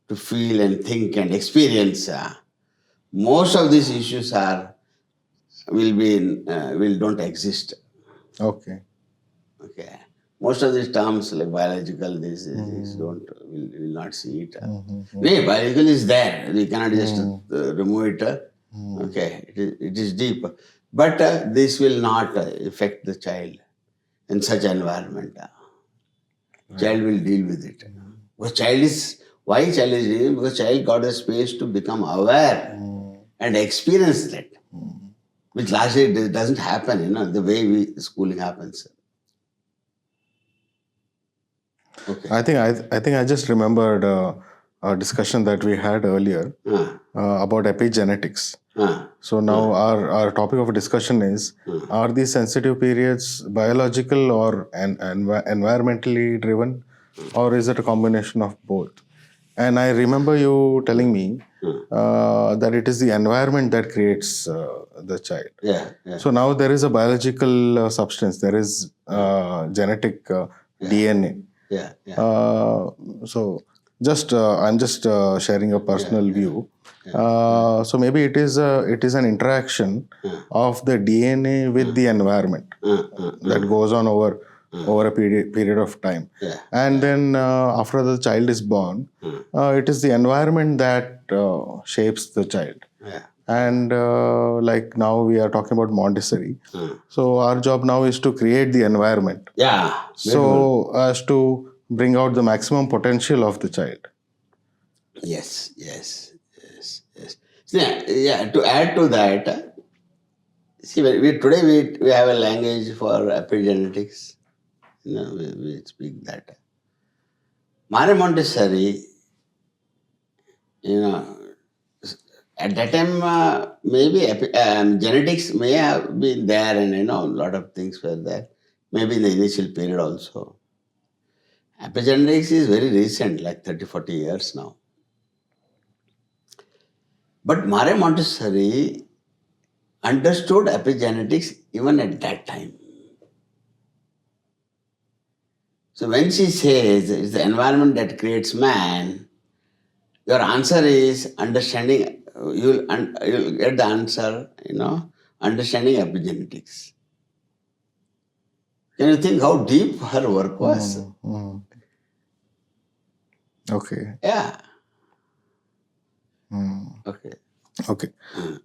to feel and think and experience, most of these issues will don't exist. Okay. Okay, most of these terms like biological, these don't will not see it. No, biological is there. We cannot just remove it. Okay, it is deep, but this will not affect the child in such environment. Child will deal with it. Because child is dealing, because child got a space to become aware and experience that, which largely doesn't happen, the way schooling happens. Okay. I think I just remembered a discussion that we had earlier about epigenetics. So now our topic of discussion is: are these sensitive periods biological or environmentally driven, or is it a combination of both? And I remember you telling me that it is the environment that creates the child. Yeah. So now there is a biological substance. There is genetic DNA. Yeah. So I'm just sharing a personal view. So maybe it is an interaction of the DNA with the environment that goes on over a period of time. Yeah. And then after the child is born, it is the environment that shapes the child. Yeah. And like now we are talking about Montessori. So our job now is to create the environment. Yeah. So as to bring out the maximum potential of the child. Yes. So, yeah. To add to that, see, today we have a language for epigenetics. We speak that. Maria Montessori, at that time, maybe genetics may have been there, and a lot of things were there. Maybe in the initial period also. Epigenetics is very recent, like 30, 40 years now. But Maria Montessori understood epigenetics even at that time. So when she says it's the environment that creates man, your answer is understanding. You'll get the answer, understanding epigenetics. Can you think how deep her work was? Okay. Yeah. Okay.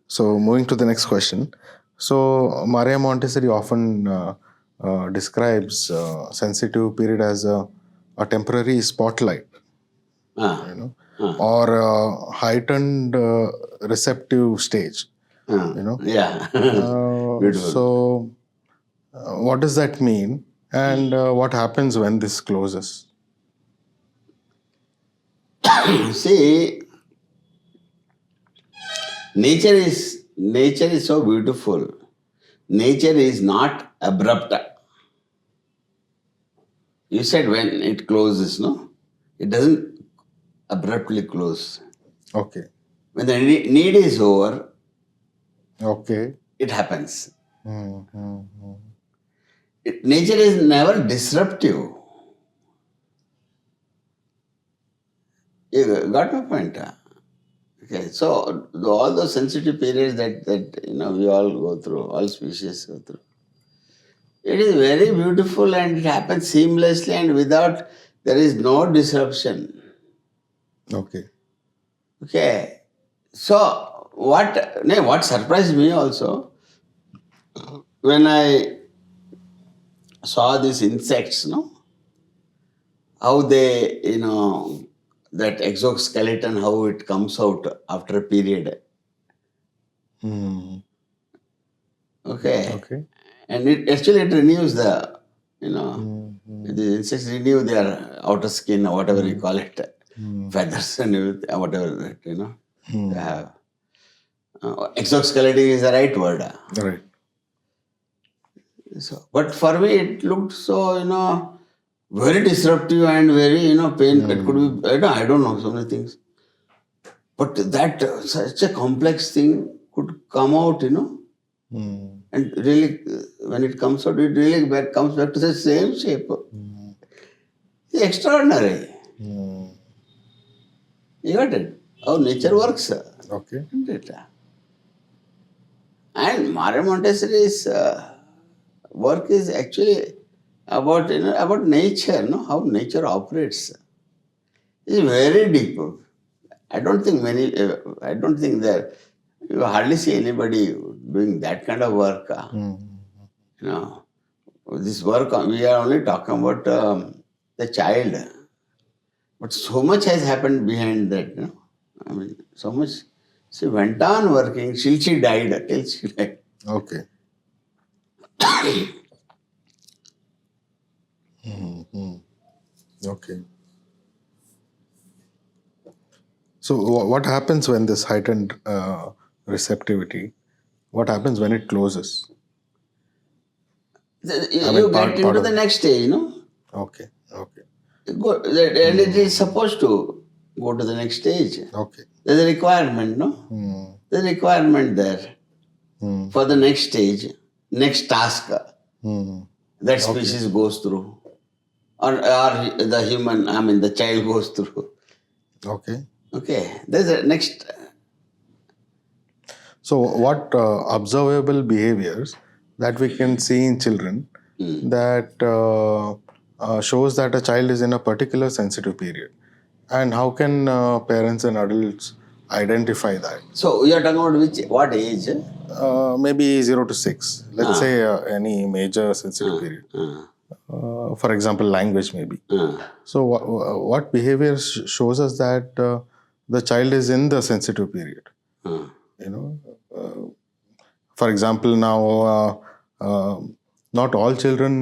So moving to the next question. So Maria Montessori often describes sensitive period as a temporary spotlight, or a heightened receptive stage. Yeah. Beautiful. So what does that mean, and what happens when this closes? See, nature is so beautiful. Nature is not abrupt. You said when it closes, no? It doesn't abruptly close. Okay. When the need is over, Okay. it happens. Nature is never disruptive. You got my point? Okay, so all those sensitive periods that we all go through, all species go through, it is very beautiful, and it happens seamlessly and there is no disruption. Okay. Okay, so what surprised me also, when I saw these insects, no, how they, that exoskeleton, how it comes out after a period. Hmm. Okay. Okay. And it renews the, Hmm. the insects renew their outer skin or whatever you call it, Hmm. feathers and everything, whatever that, Hmm. they have. Exoskeleton is the right word. Right. So, but for me, it looked so, very disruptive and very, pain. It could be, I don't know, so many things. But that such a complex thing could come out, Hmm. and really, when it comes out, it really comes back to the same shape. Hmm. It's extraordinary. Hmm. You got it? How nature works, Okay. isn't it? And Mario Montessori's work is actually about, about nature, how nature operates. It's very deep. I don't think that you hardly see anybody doing that kind of work. Hmm. You know, this work, we are only talking about the child. But so much has happened behind that. I mean, so much. She went on working till she died. Till she died. Okay. Hmm. Hmm. Okay. So what happens when this heightened receptivity? What happens when it closes? I You mean, get part into of the it. next stage, Okay. Okay. And it is supposed to go to the next stage. Okay. There's a requirement, no? Hmm. There's a requirement there Hmm. for the next stage, next task Hmm. that Okay. species goes through, or the human, I mean, the child goes through. Okay. Okay, there's a next. So, what observable behaviors that we can see in children that shows that a child is in a particular sensitive period, and how can parents and adults identify that? So you are talking about what age? Maybe 0 to 6. Let's Ah, say any major sensitive period. ah, For example, language maybe. ah. So, what behavior shows us that the child is in the sensitive period? Ah. You know, for example, now not all children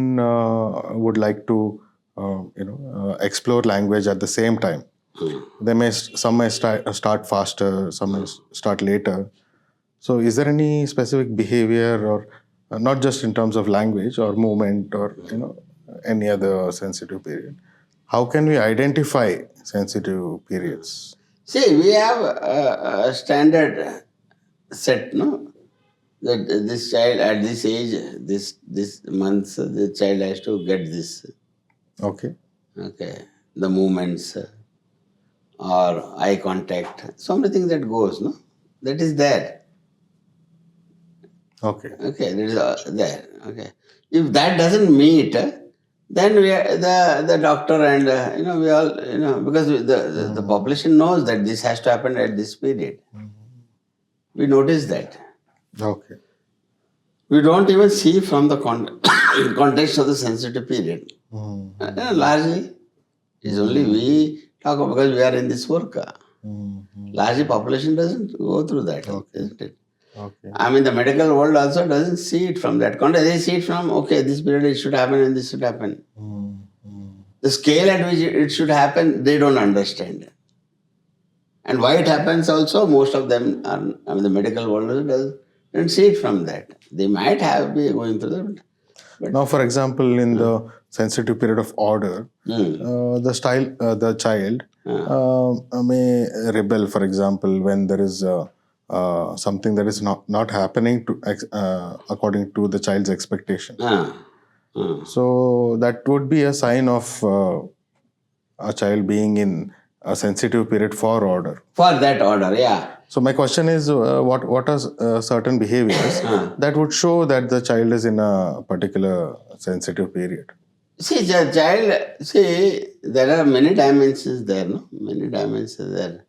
would like to, explore language at the same time. Some may start faster, some may start later. So, is there any specific behavior, or not just in terms of language or movement, or any other sensitive period? How can we identify sensitive periods? See, we have a standard set, no? That this child at this age, this month, the child has to get this. Okay. Okay, the movements or eye contact, so many things that goes, no? That is there. Okay. Okay, that is there. Okay, if that doesn't meet, then we are, the doctor and we all because the population knows that this has to happen at this period. We notice that. Okay. We don't even see from the context of the sensitive period. Largely, it's only we talk about because we are in this work. Largely, population doesn't go through that, isn't it? Okay. I mean, the medical world also doesn't see it from that context. They see it from, okay, this period it should happen and this should happen. The scale at which it should happen, they don't understand. And why it happens also, most of them are, I mean, the medical world doesn't see it from that. They might have been going through that. But Now, for example, in the sensitive period of order, the child may rebel. For example, when there is something that is not happening to according to the child's expectation. So that would be a sign of a child being in a sensitive period for order. For that order, yeah. So my question is, what are certain behaviors that would show that the child is in a particular sensitive period? See, the child, there are many dimensions there, no? Many dimensions there.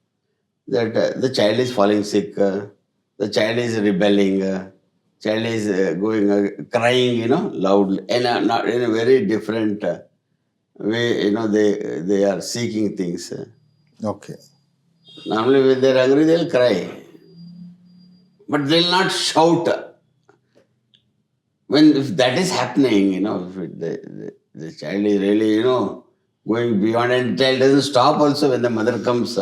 That the child is falling sick, the child is rebelling, child is going crying, loudly, and not in a very different way. They are seeking things. Okay. Normally, when they're hungry, they'll cry, but they'll not shout. When if that is happening, the child is really, going beyond, and the child doesn't stop also when the mother comes,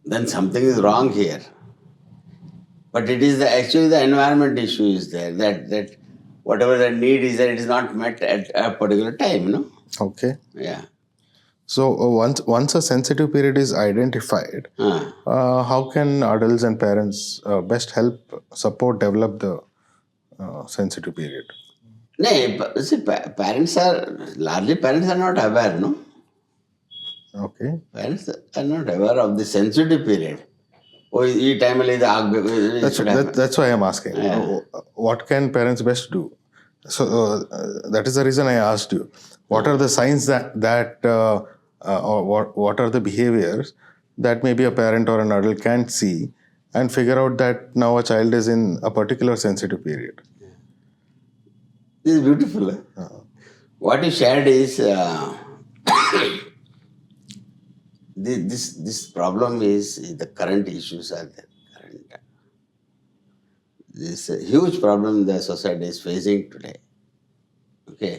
then something is wrong here. But it is actually the environment issue is there, that whatever the need is there, it is not met at a particular time. Okay. Yeah. So once a sensitive period is identified, how can adults and parents best help support develop the sensitive period? No, see, parents are not aware, no? Okay. Parents are not aware of the sensitive period. Oh, ಈ ಟೈಮಲ್ಲಿ ಇದು ಆಗಬೇಕು, That's why I'm asking. What can parents best do? So that is the reason I asked you. What are the signs or what are the behaviors that maybe a parent or an adult can't see and figure out that now a child is in a particular sensitive period? This is beautiful. What you shared is this problem is the current issues are there. This huge problem the society is facing today. Okay,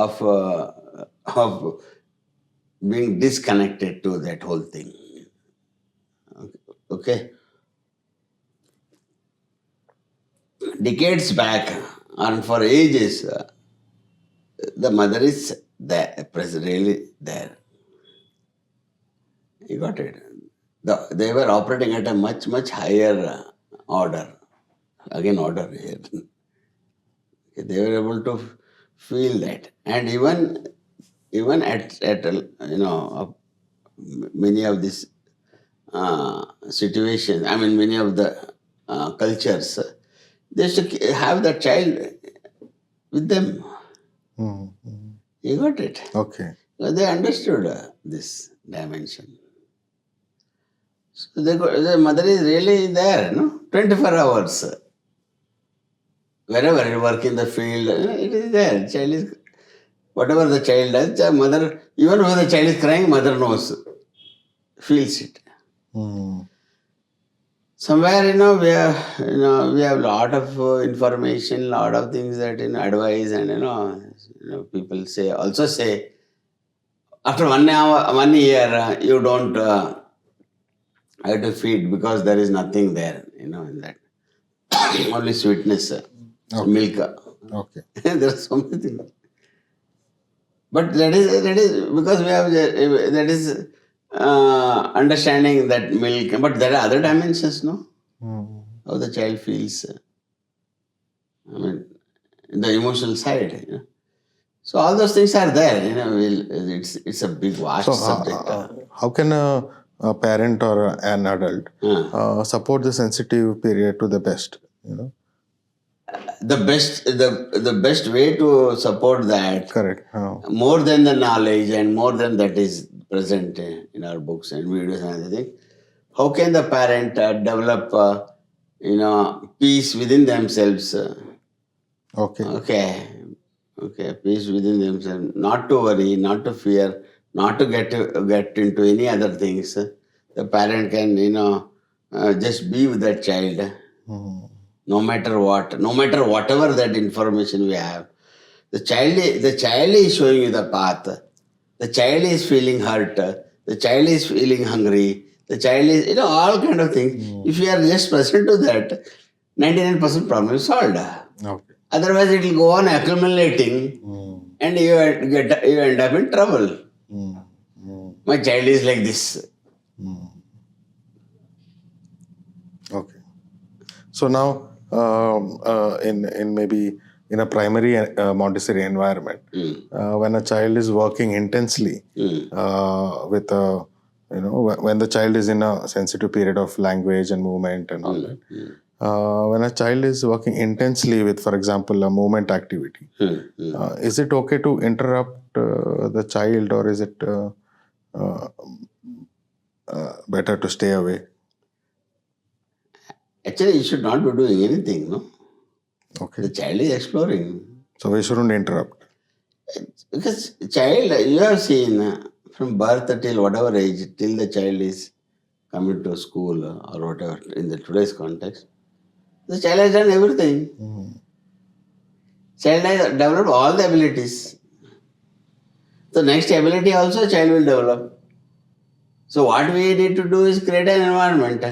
of being disconnected to that whole thing. Okay. Decades back, and for ages, the mother is there, really there. You got it. They were operating at a much, much higher order. Again, order here. They were able to feel that. And even at many of these situations, I mean, many of the cultures, they should have the child with them. You got it? Okay. So they understood this dimension. So the mother is really there, 24 hours. Wherever you work in the field, it is there. Child is, whatever the child does, the mother, even when the child is crying, mother knows, feels it. Somewhere, we have lot of information, lot of things that, advise, and, people also say, after 1 year, you don't have to feed because there is nothing there, in that. Only sweetness, milk. Okay. There are so many things. But that is because we have that is understanding that milk. But there are other dimensions, no? How the child feels. I mean, the emotional side. So all those things are there. It's a big vast subject. How can a parent or an adult support the sensitive period to the best? The best way to support that, Correct. more than the knowledge and more than that is present in our books and videos and everything, how can the parent develop peace within themselves? Okay, peace within themselves, not to worry, not to fear, not to get into any other things. The parent can just be with that child. No matter what, no matter whatever that information we have, the child is showing you the path. The child is feeling hurt. The child is feeling hungry. The child is, all kind of things. If you are just present to that, 99% problem is solved. Okay. Otherwise, it will go on accumulating, and you end up in trouble. My child is like this. Okay. So now, in maybe in a primary Montessori environment, when a child is working intensely with when the child is in a sensitive period of language and movement and all that, when a child is working intensely with, for example, a movement activity, is it okay to interrupt the child, or is it better to stay away? Actually, you should not be doing anything, no? Okay. The child is exploring. So we shouldn't interrupt. Because child, you have seen from birth till whatever age, till the child is coming to school or whatever in the today's context, the child has done everything. Child has developed all the abilities. The next ability also child will develop. So what we need to do is create an environment.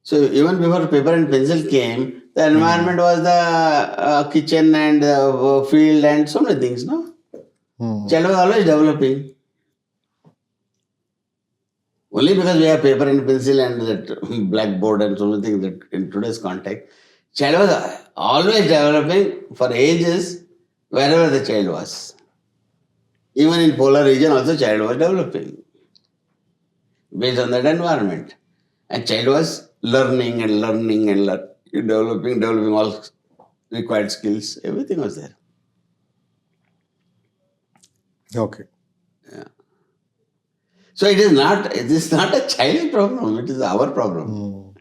So even before paper and pencil came, the environment was the kitchen and the field and so many things, no? Child was always developing. Only because we have paper and pencil and that blackboard and so many things that in today's context, child was always developing for ages wherever the child was. Even in polar region also child was developing based on that environment. And child was learning and learning and developing all required skills. Everything was there. Okay. So it is not a child's problem, it is our problem.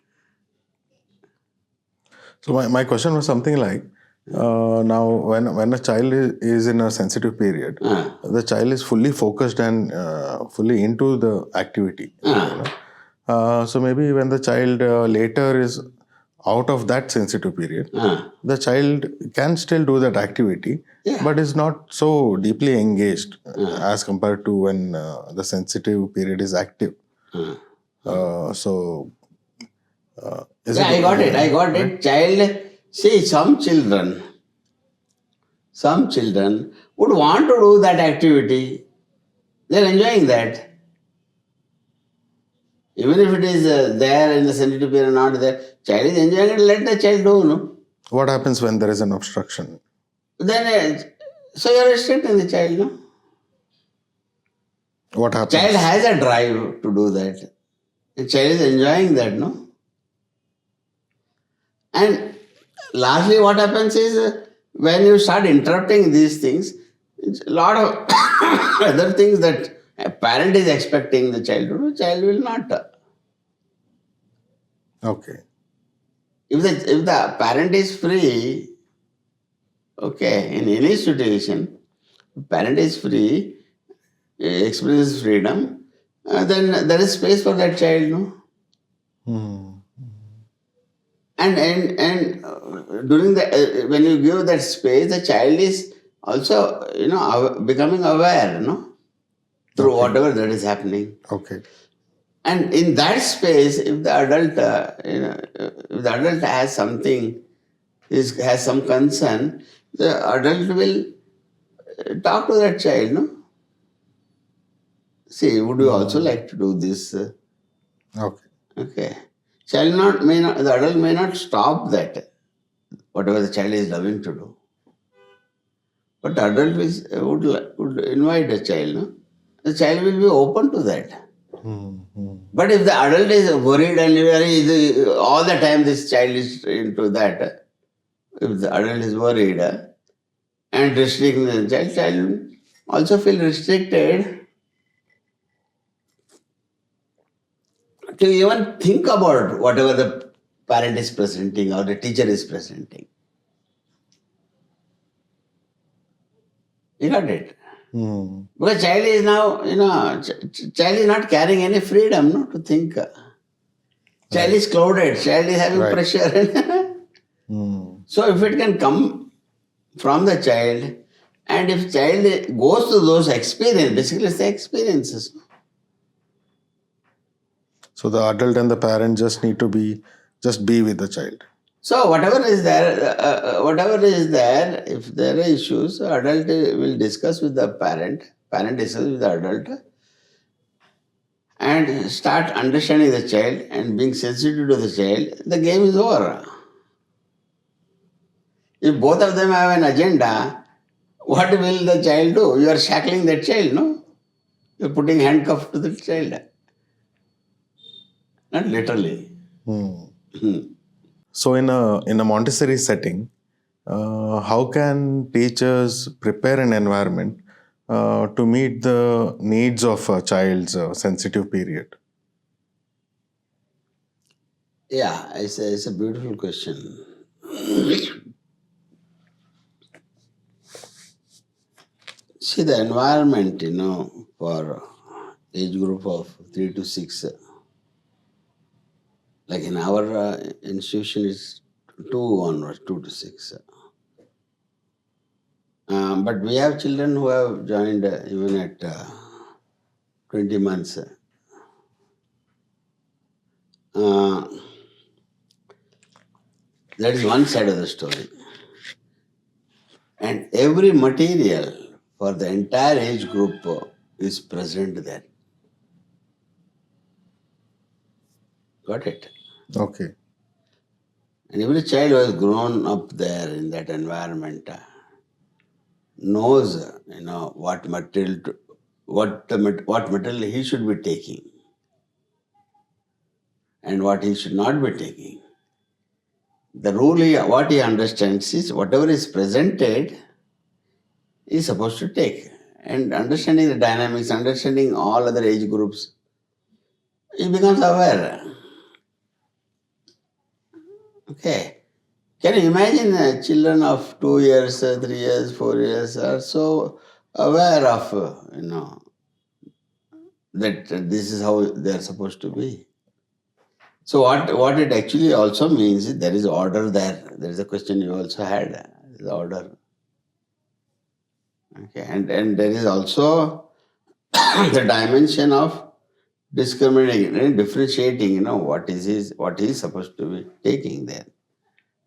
So my question was something like, now when a child is in a sensitive period, the child is fully focused and fully into the activity. You know? So maybe when the child later is out of that sensitive period, the child can still do that activity, but is not so deeply engaged as compared to when the sensitive period is active. So I got it. Child, see, some children would want to do that activity. They're enjoying that. Even if it is there in the sensitive period, not there, child is enjoying it, let the child do, no? What happens when there is an obstruction? Then, so you're restricting the child, no? What happens? Child has a drive to do that. The child is enjoying that, no? And lastly, what happens is when you start interrupting these things, it's a lot of other things that a parent is expecting the child to do, child will not. Okay. If the parent is free, okay, in any situation, parent is free, experiences freedom, then there is space for that child, no? And during the when you give that space, the child is also becoming aware, no, through whatever that is happening. Okay. And in that space, if the adult if the adult has something, has some concern, the adult will talk to that child, no. See, would you also like to do this? Okay. The adult may not stop that, whatever the child is loving to do. But the adult would invite the child, no? The child will be open to that. But if the adult is worried and all the time this child is into that, if the adult is worried and restricting the child will also feel restricted to even think about whatever the parent is presenting or the teacher is presenting. You got it? Because child is now, child is not carrying any freedom, no, to think. Child is clouded, child is having pressure. So if it can come from the child, and if child goes to those experiences, basically it's the experiences. So the adult and the parent just need to be with the child. So whatever is there, if there are issues, adult will discuss with the parent discuss with the adult, and start understanding the child and being sensitive to the child, the game is over. If both of them have an agenda, what will the child do? You are shackling that child, no? You are putting handcuff to the child. Not literally. So in a Montessori setting, how can teachers prepare an environment to meet the needs of a child's sensitive period? Yeah, it's a beautiful question. See, the environment, for age group of 3 to 6, like in our institution, is 2 onwards, 2 to 6. But we have children who have joined even at 20 months. Uh, that is one side of the story. And every material for the entire age group is present there. Got it? Okay. And every child who has grown up there in that environment knows, what material, what material he should be taking and what he should not be taking. The rule, what he understands is whatever is presented, he is supposed to take. And understanding the dynamics, understanding all other age groups, he becomes aware. Okay. Can you imagine children of 2 years, 3 years, 4 years are so aware of, that this is how they are supposed to be. So what it actually also means is there is order there. There is a question you also had. There is order. Okay. And there is also the dimension of discriminating and differentiating, what he is supposed to be taking there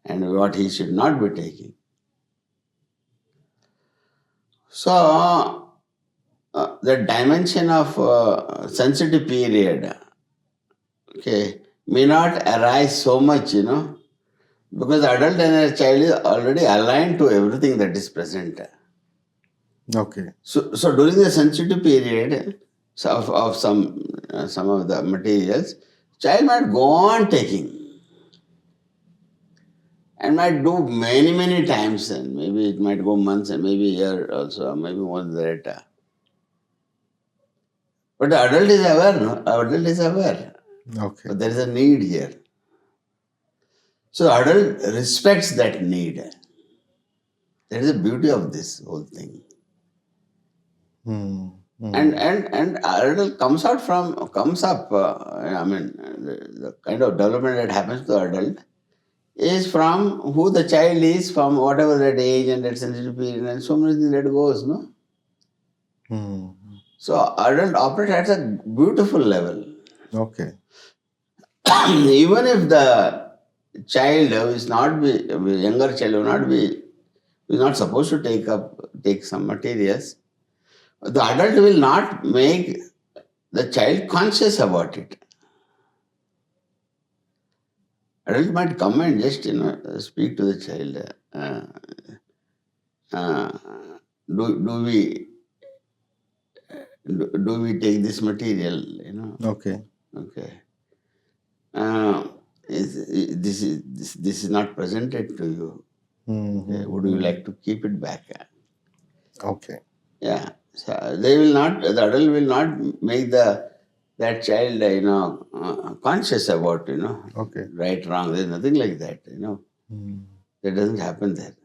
and what he should not be taking. So the dimension of sensitive period, okay, may not arise so much, because adult and a child is already aligned to everything that is present. Okay. So during the sensitive period of some of the materials, child might go on taking and might do many times, and maybe it might go months and maybe a year also, maybe more than that. But the adult is aware, no? Adult is aware. Okay. But there is a need here. So adult respects that need. That is the beauty of this whole thing. Hmm. Hmm. And adult comes up. The kind of development that happens to adult is from who the child is, from whatever that age and that sensitive period, and so many things that goes, no. Hmm. So adult operates at a beautiful level. Okay. Even if the child who is not be younger child who is not supposed to take some materials, the adult will not make the child conscious about it. Adult might come and just speak to the child. Uh, do we take this material? Okay. Okay. This is not presented to you. Hmm. Okay. Would you like to keep it back? Okay. Yeah. So they will not. The adult will not make that child, conscious about, Okay. right, wrong. There's nothing like that. Hmm. That doesn't happen there.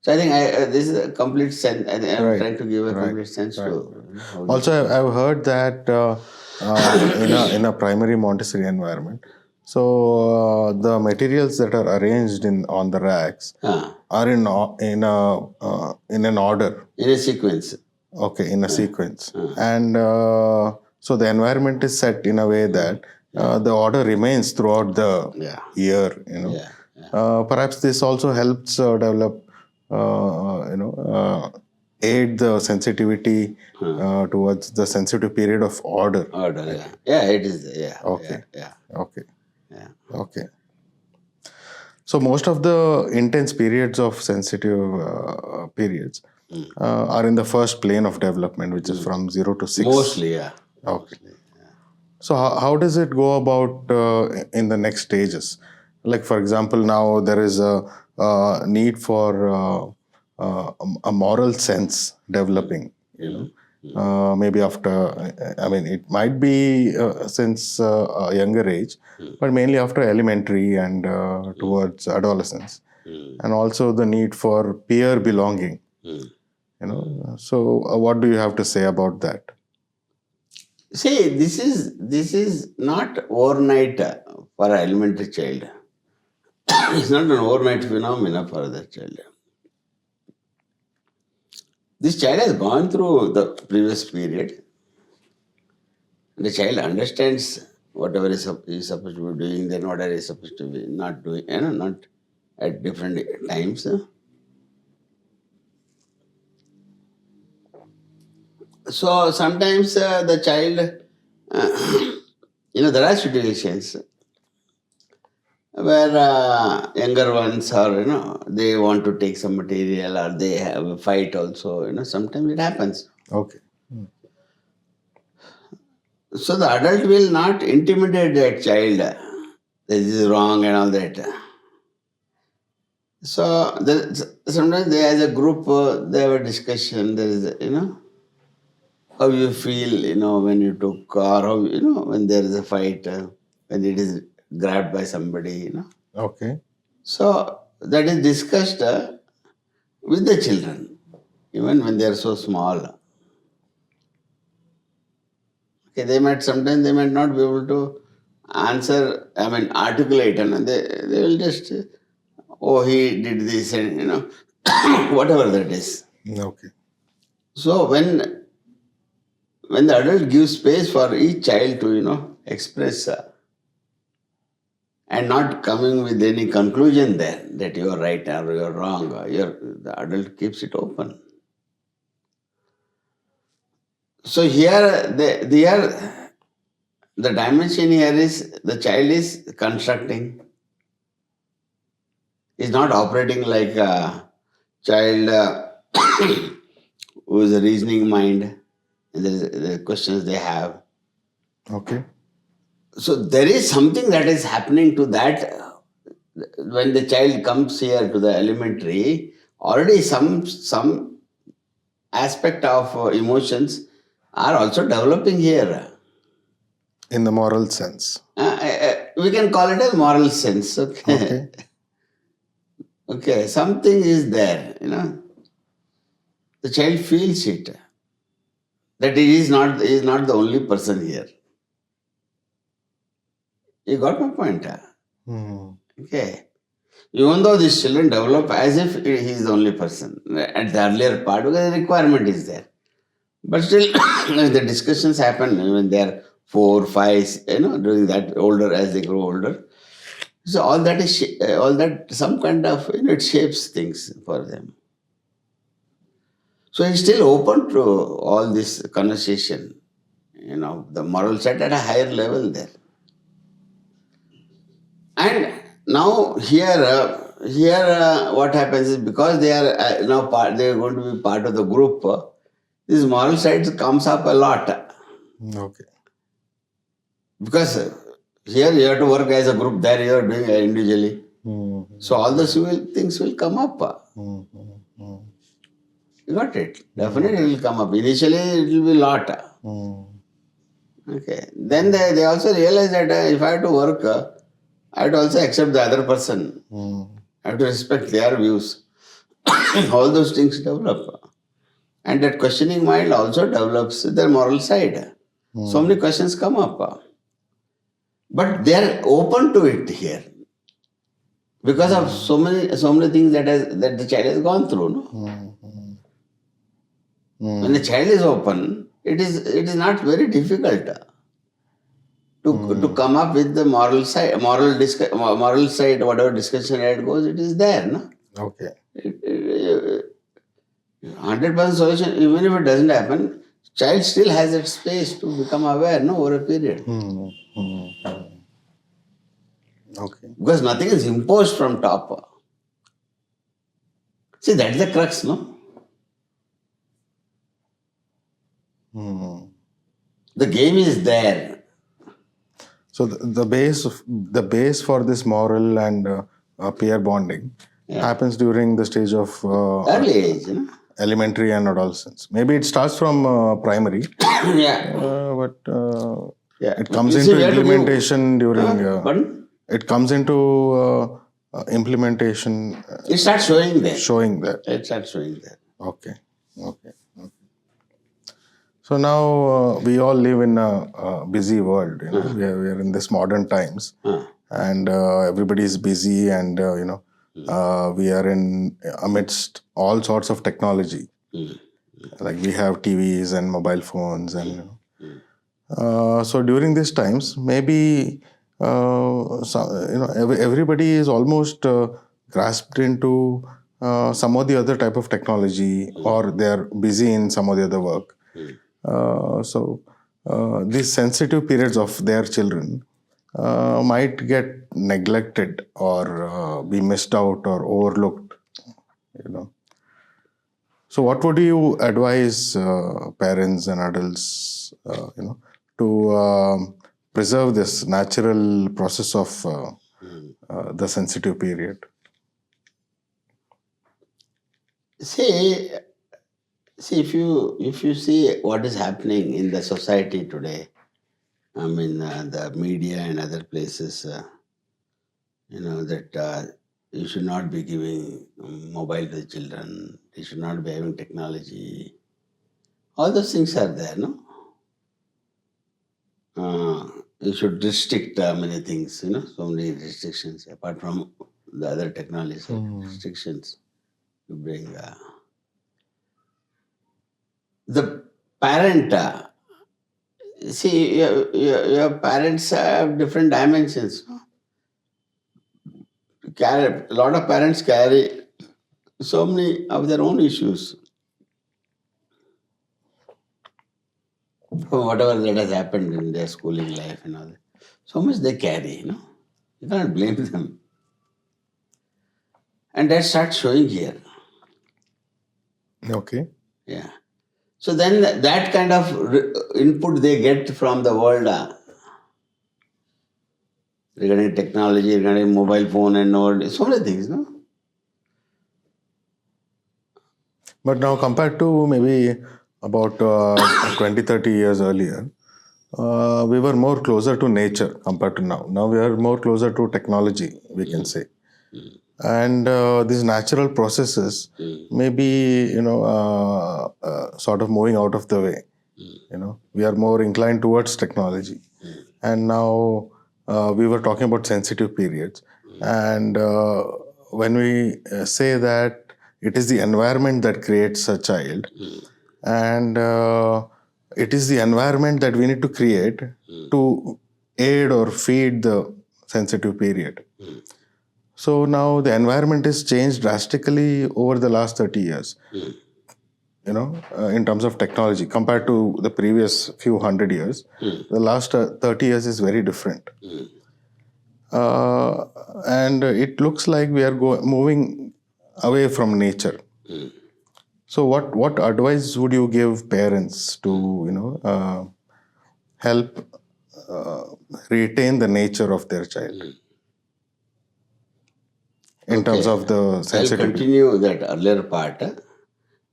So I think this is a complete sense. I'm Right. trying to give a Right. complete sense Right. to. How Also, I've heard that in a primary Montessori environment, so the materials that are arranged on the racks are in an order. in a sequence. Okay, in a sequence, and so the environment is set in a way that the order remains throughout the year. Perhaps this also helps develop, aid the sensitivity towards the sensitive period of order. Order, yeah. Yeah, it is. Yeah. Okay. Yeah. Okay. Yeah. Okay. So most of the intense periods of sensitive periods are in the first plane of development, which is from 0 to 6. Mostly, yeah. Okay. So how does it go about in the next stages? Like, for example, now there is a need for a moral sense developing, maybe after, I mean, it might be since a younger age, but mainly after elementary and towards adolescence, and also the need for peer belonging. So what do you have to say about that? See, this is not overnight for an elementary child. It's not an overnight phenomena for the child. This child has gone through the previous period. The child understands whatever is supposed to be doing, then whatever is supposed to be not doing, not at different times. So sometimes the child, there are situations where younger ones are, they want to take some material or they have a fight also, sometimes it happens. Okay. So the adult will not intimidate that child. This is wrong and all that. So sometimes they, as a group, they have a discussion. There is, how you feel, when you took, or how, when there is a fight, when it is grabbed by somebody, Okay. So that is discussed with the children, even when they are so small. Okay, sometimes they might not be able to answer, articulate, and they will just, oh, he did this, and whatever that is. Okay. So when the adult gives space for each child to, express and not coming with any conclusion there that you are right or you are wrong, the adult keeps it open. So here, the dimension here is the child is constructing, is not operating like a child who is a reasoning mind, and the questions they have. Okay. So there is something that is happening to that when the child comes here to the elementary. Already some aspect of emotions are also developing here. In the moral sense. We can call it a moral sense. Okay. Okay. Something is there. The child feels it. That he is not the only person here. You got my point? Okay. Even though these children develop as if he is the only person at the earlier part, because the requirement is there. But still, the discussions happen when they are 4, 5, during that older, as they grow older. So all that is some kind of, it shapes things for them. So he's still open to all this conversation, the moral side at a higher level there. And now here, what happens is, because they are they are going to be part of the group, this moral side comes up a lot. Okay. Because here you have to work as a group, there you are doing it individually. So all the things will come up. You got it? Definitely it will come up. Initially it will be a lot. Okay. Then they also realize that if I have to work, I have to also accept the other person. I have to respect their views. All those things develop. And that questioning mind also develops their moral side. So many questions come up. But they are open to it here. Because of so many things that the child has gone through. No? When the child is open, it is not very difficult to come up with the moral side, whatever discussion it goes, it is there. No? Okay. 100% solution, even if it doesn't happen, child still has that space to become aware, over a period. Okay. Because nothing is imposed from top. See, that's the crux, no? The game is there. So the base for this moral and peer bonding happens during the stage of early age, elementary and adolescence. Maybe it starts from primary, Yeah. but Yeah. it comes You see, into we have to give- implementation during. Pardon? It comes into implementation. It starts showing there. Showing that. It starts showing there. Okay. So now we all live in a busy world. We are in this modern times, and everybody is busy, and we are in amidst all sorts of technology. Like we have TVs and mobile phones, and so during these times, maybe everybody is almost grasped into some or the other type of technology, or they are busy in some or the other work. So these sensitive periods of their children might get neglected or be missed out or overlooked. So, what would you advise parents and adults, to preserve this natural process of the sensitive period? See, if you see what is happening in the society today, I mean, the media and other places, that you should not be giving mobile to the children. They should not be having technology. All those things are there, no? You should restrict many things, so many restrictions apart from the other technologies, restrictions to bring. The parent, see, your parents have different dimensions. A lot of parents carry so many of their own issues. From whatever that has happened in their schooling life and all that. So much they carry, You cannot blame them. And that starts showing here. Okay. Yeah. So then that kind of input they get from the world regarding technology, regarding mobile phone and all, so many things, But now, compared to maybe about 20, 30 years earlier, we were more closer to nature compared to now. Now we are more closer to technology, we can say. And these natural processes may be, sort of moving out of the way. We are more inclined towards technology. And now we were talking about sensitive periods. And when we say that it is the environment that creates a child, and it is the environment that we need to create to aid or feed the sensitive period. So now the environment has changed drastically over the last 30 years, in terms of technology compared to the previous few hundred years. The last 30 years is very different. And it looks like we are moving away from nature. So what advice would you give parents to, help retain the nature of their child? In terms of the I'll sensitivity. continue that earlier part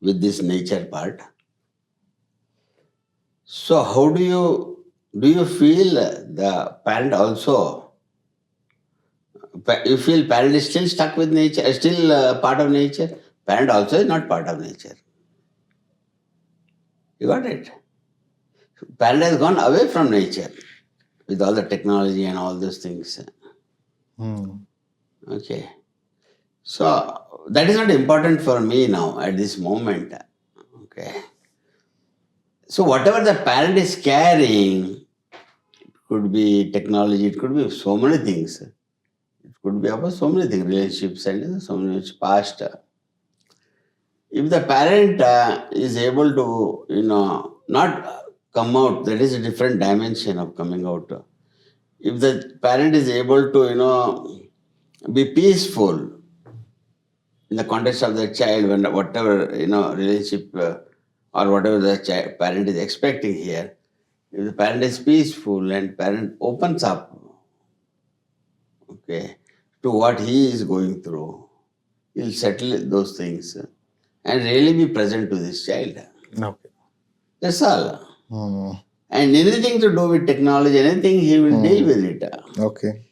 with this nature part. So how do you feel the parent also? You feel parent is still stuck with nature, still part of nature? Parent also is not part of nature. You got it? Parent has gone away from nature with all the technology and all those things. Okay. So that is not important for me now at this moment. Okay. So whatever the parent is carrying, it could be technology, it could be so many things. It could be about so many things, relationships and so many past. If the parent is able to, not come out, that is a different dimension of coming out. If the parent is able to, be peaceful in the context of the child, when whatever relationship or whatever the parent is expecting here, if the parent is peaceful and parent opens up, okay, to what he is going through, he'll settle those things. and really be present to this child. Okay. That's all. Mm. And anything to do with technology, anything, he will deal with it. Okay.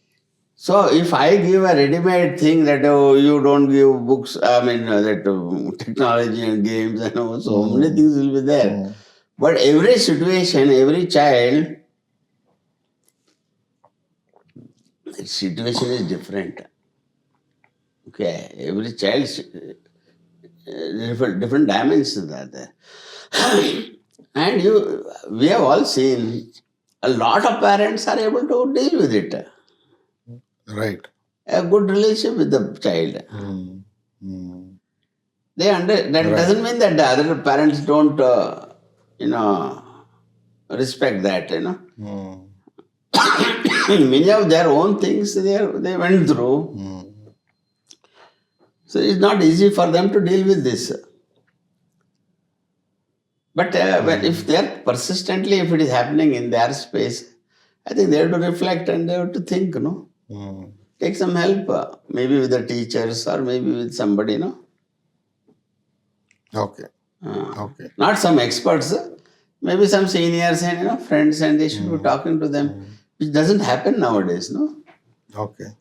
So if I give a ready-made thing that you don't give books, technology and games and so many things will be there. But every situation, every child, its situation is different. Okay, every child, different dimensions are there. And we have all seen a lot of parents are able to deal with it. Right. A good relationship with the child. That doesn't mean that the other parents don't, respect that. Many of their own things they went through. So it's not easy for them to deal with this. But if they are persistently, if it is happening in their space, I think they have to reflect and they have to think, take some help, maybe with the teachers or maybe with somebody, Okay. Okay. Not some experts, maybe some seniors and friends, and they should be talking to them, which doesn't happen nowadays, Okay.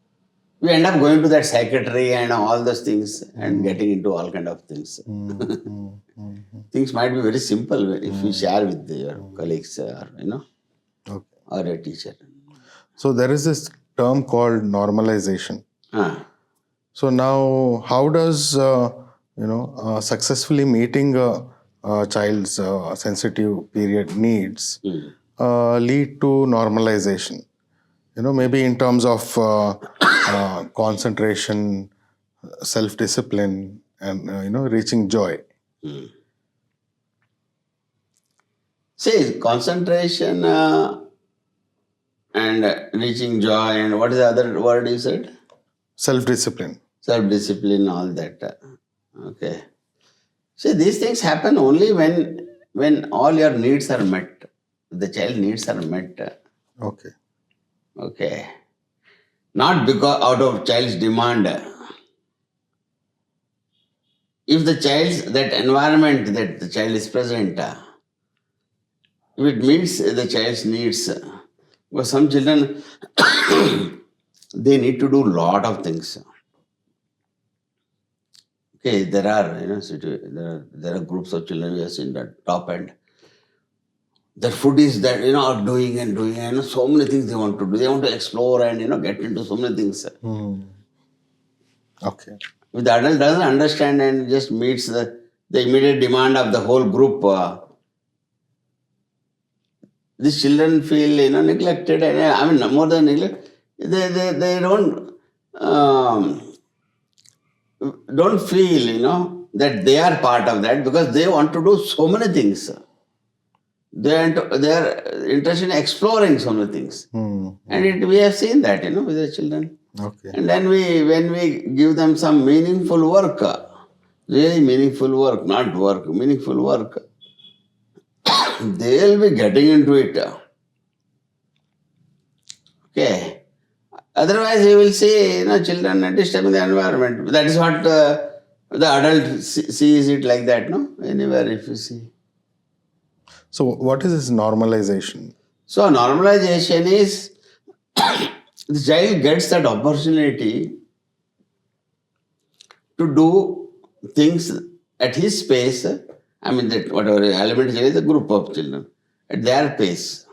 We end up going to that secretary and all those things and getting into all kind of things. Things might be very simple if you share with your colleagues or Okay. or a teacher. So there is this term called normalization. So now, how does successfully meeting a child's sensitive period needs lead to normalization? Maybe in terms of concentration, self-discipline, and reaching joy. See, concentration and reaching joy, and what is the other word you said? Self-discipline. Self-discipline, all that. Okay. See, these things happen only when all your needs are met. The child needs are met. Okay. Okay. Not because out of child's demand. If the child's, that environment that the child is present, if it meets the child's needs, because some children, they need to do lot of things. Okay, there are, there are groups of children we have seen that top end. Their food is that, doing and so many things they want to do. They want to explore and, get into so many things. Okay. If the adult doesn't understand and just meets the immediate demand of the whole group, these children feel, neglected. And I mean, more than neglect, they don't feel, that they are part of that because they want to do so many things. They are interested in exploring so many things. And we have seen that, with the children. Okay. And then when we give them some meaningful work, really meaningful work, not work, meaningful work, they'll be getting into it. Okay. Otherwise, you will see, children disturbing the environment. That is what the adult sees it like that, anywhere if you see. So what is this normalization? So normalization is the child gets that opportunity to do things at his pace. I mean, that whatever elementary is a group of children at their pace.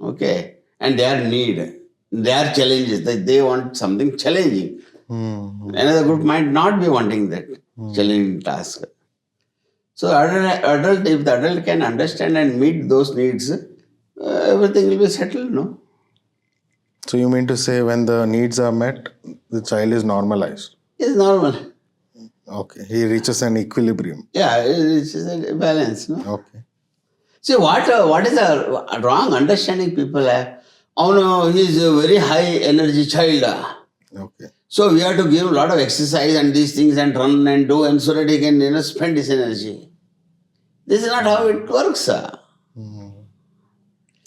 Okay. And their need, their challenges, that they want something challenging. Another group might not be wanting that challenging task. So if the adult can understand and meet those needs, everything will be settled, no? So you mean to say when the needs are met, the child is normalized? It's normal. Okay. He reaches an equilibrium. Yeah, it's a balance, no? Okay. See, what is the wrong understanding people have? Oh no, he's a very high energy child. Okay. So we have to give a lot of exercise and these things and run and do and so that he can spend his energy. This is not how it works.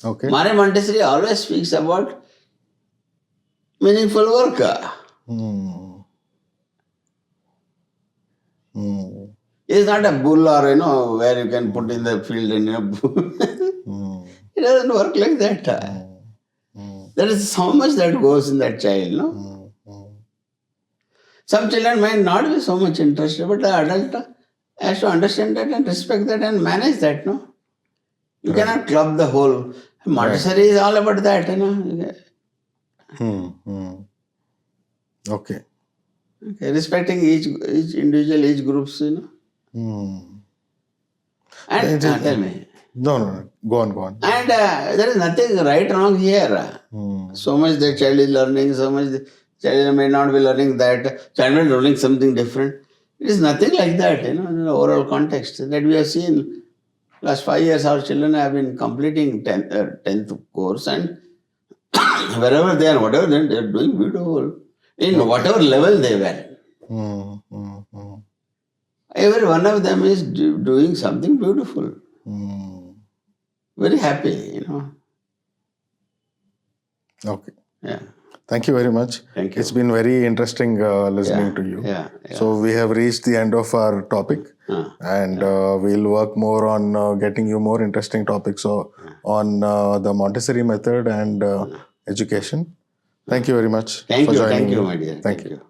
Okay. Mare Montessori always speaks about meaningful work. It's not a bull or, where you can put in the field and, it doesn't work like that. There is so much that goes in that child, no? Some children might not be so much interested, but the adult has to understand that and respect that and manage that, no? You cannot club the whole. Montessori is all about that, Okay. Respecting each individual, each groups, And tell me. No. Go on. And there is nothing right wrong here. So much the child is learning, so much the child may not be learning that, child may be learning something different. It is nothing like that, in the overall context that we have seen. Last 5 years, our children have been completing 10th course, and wherever they are, whatever they are doing beautiful. In whatever level they were. Every one of them is doing something beautiful. Very happy, Okay. Yeah. Thank you very much. Thank you. It's been very interesting listening to you. Yeah. So we have reached the end of our topic, and we'll work more on getting you more interesting topics on the Montessori method and education. Thank you very much Thank for you. joining Thank you, me. my dear. Thank you.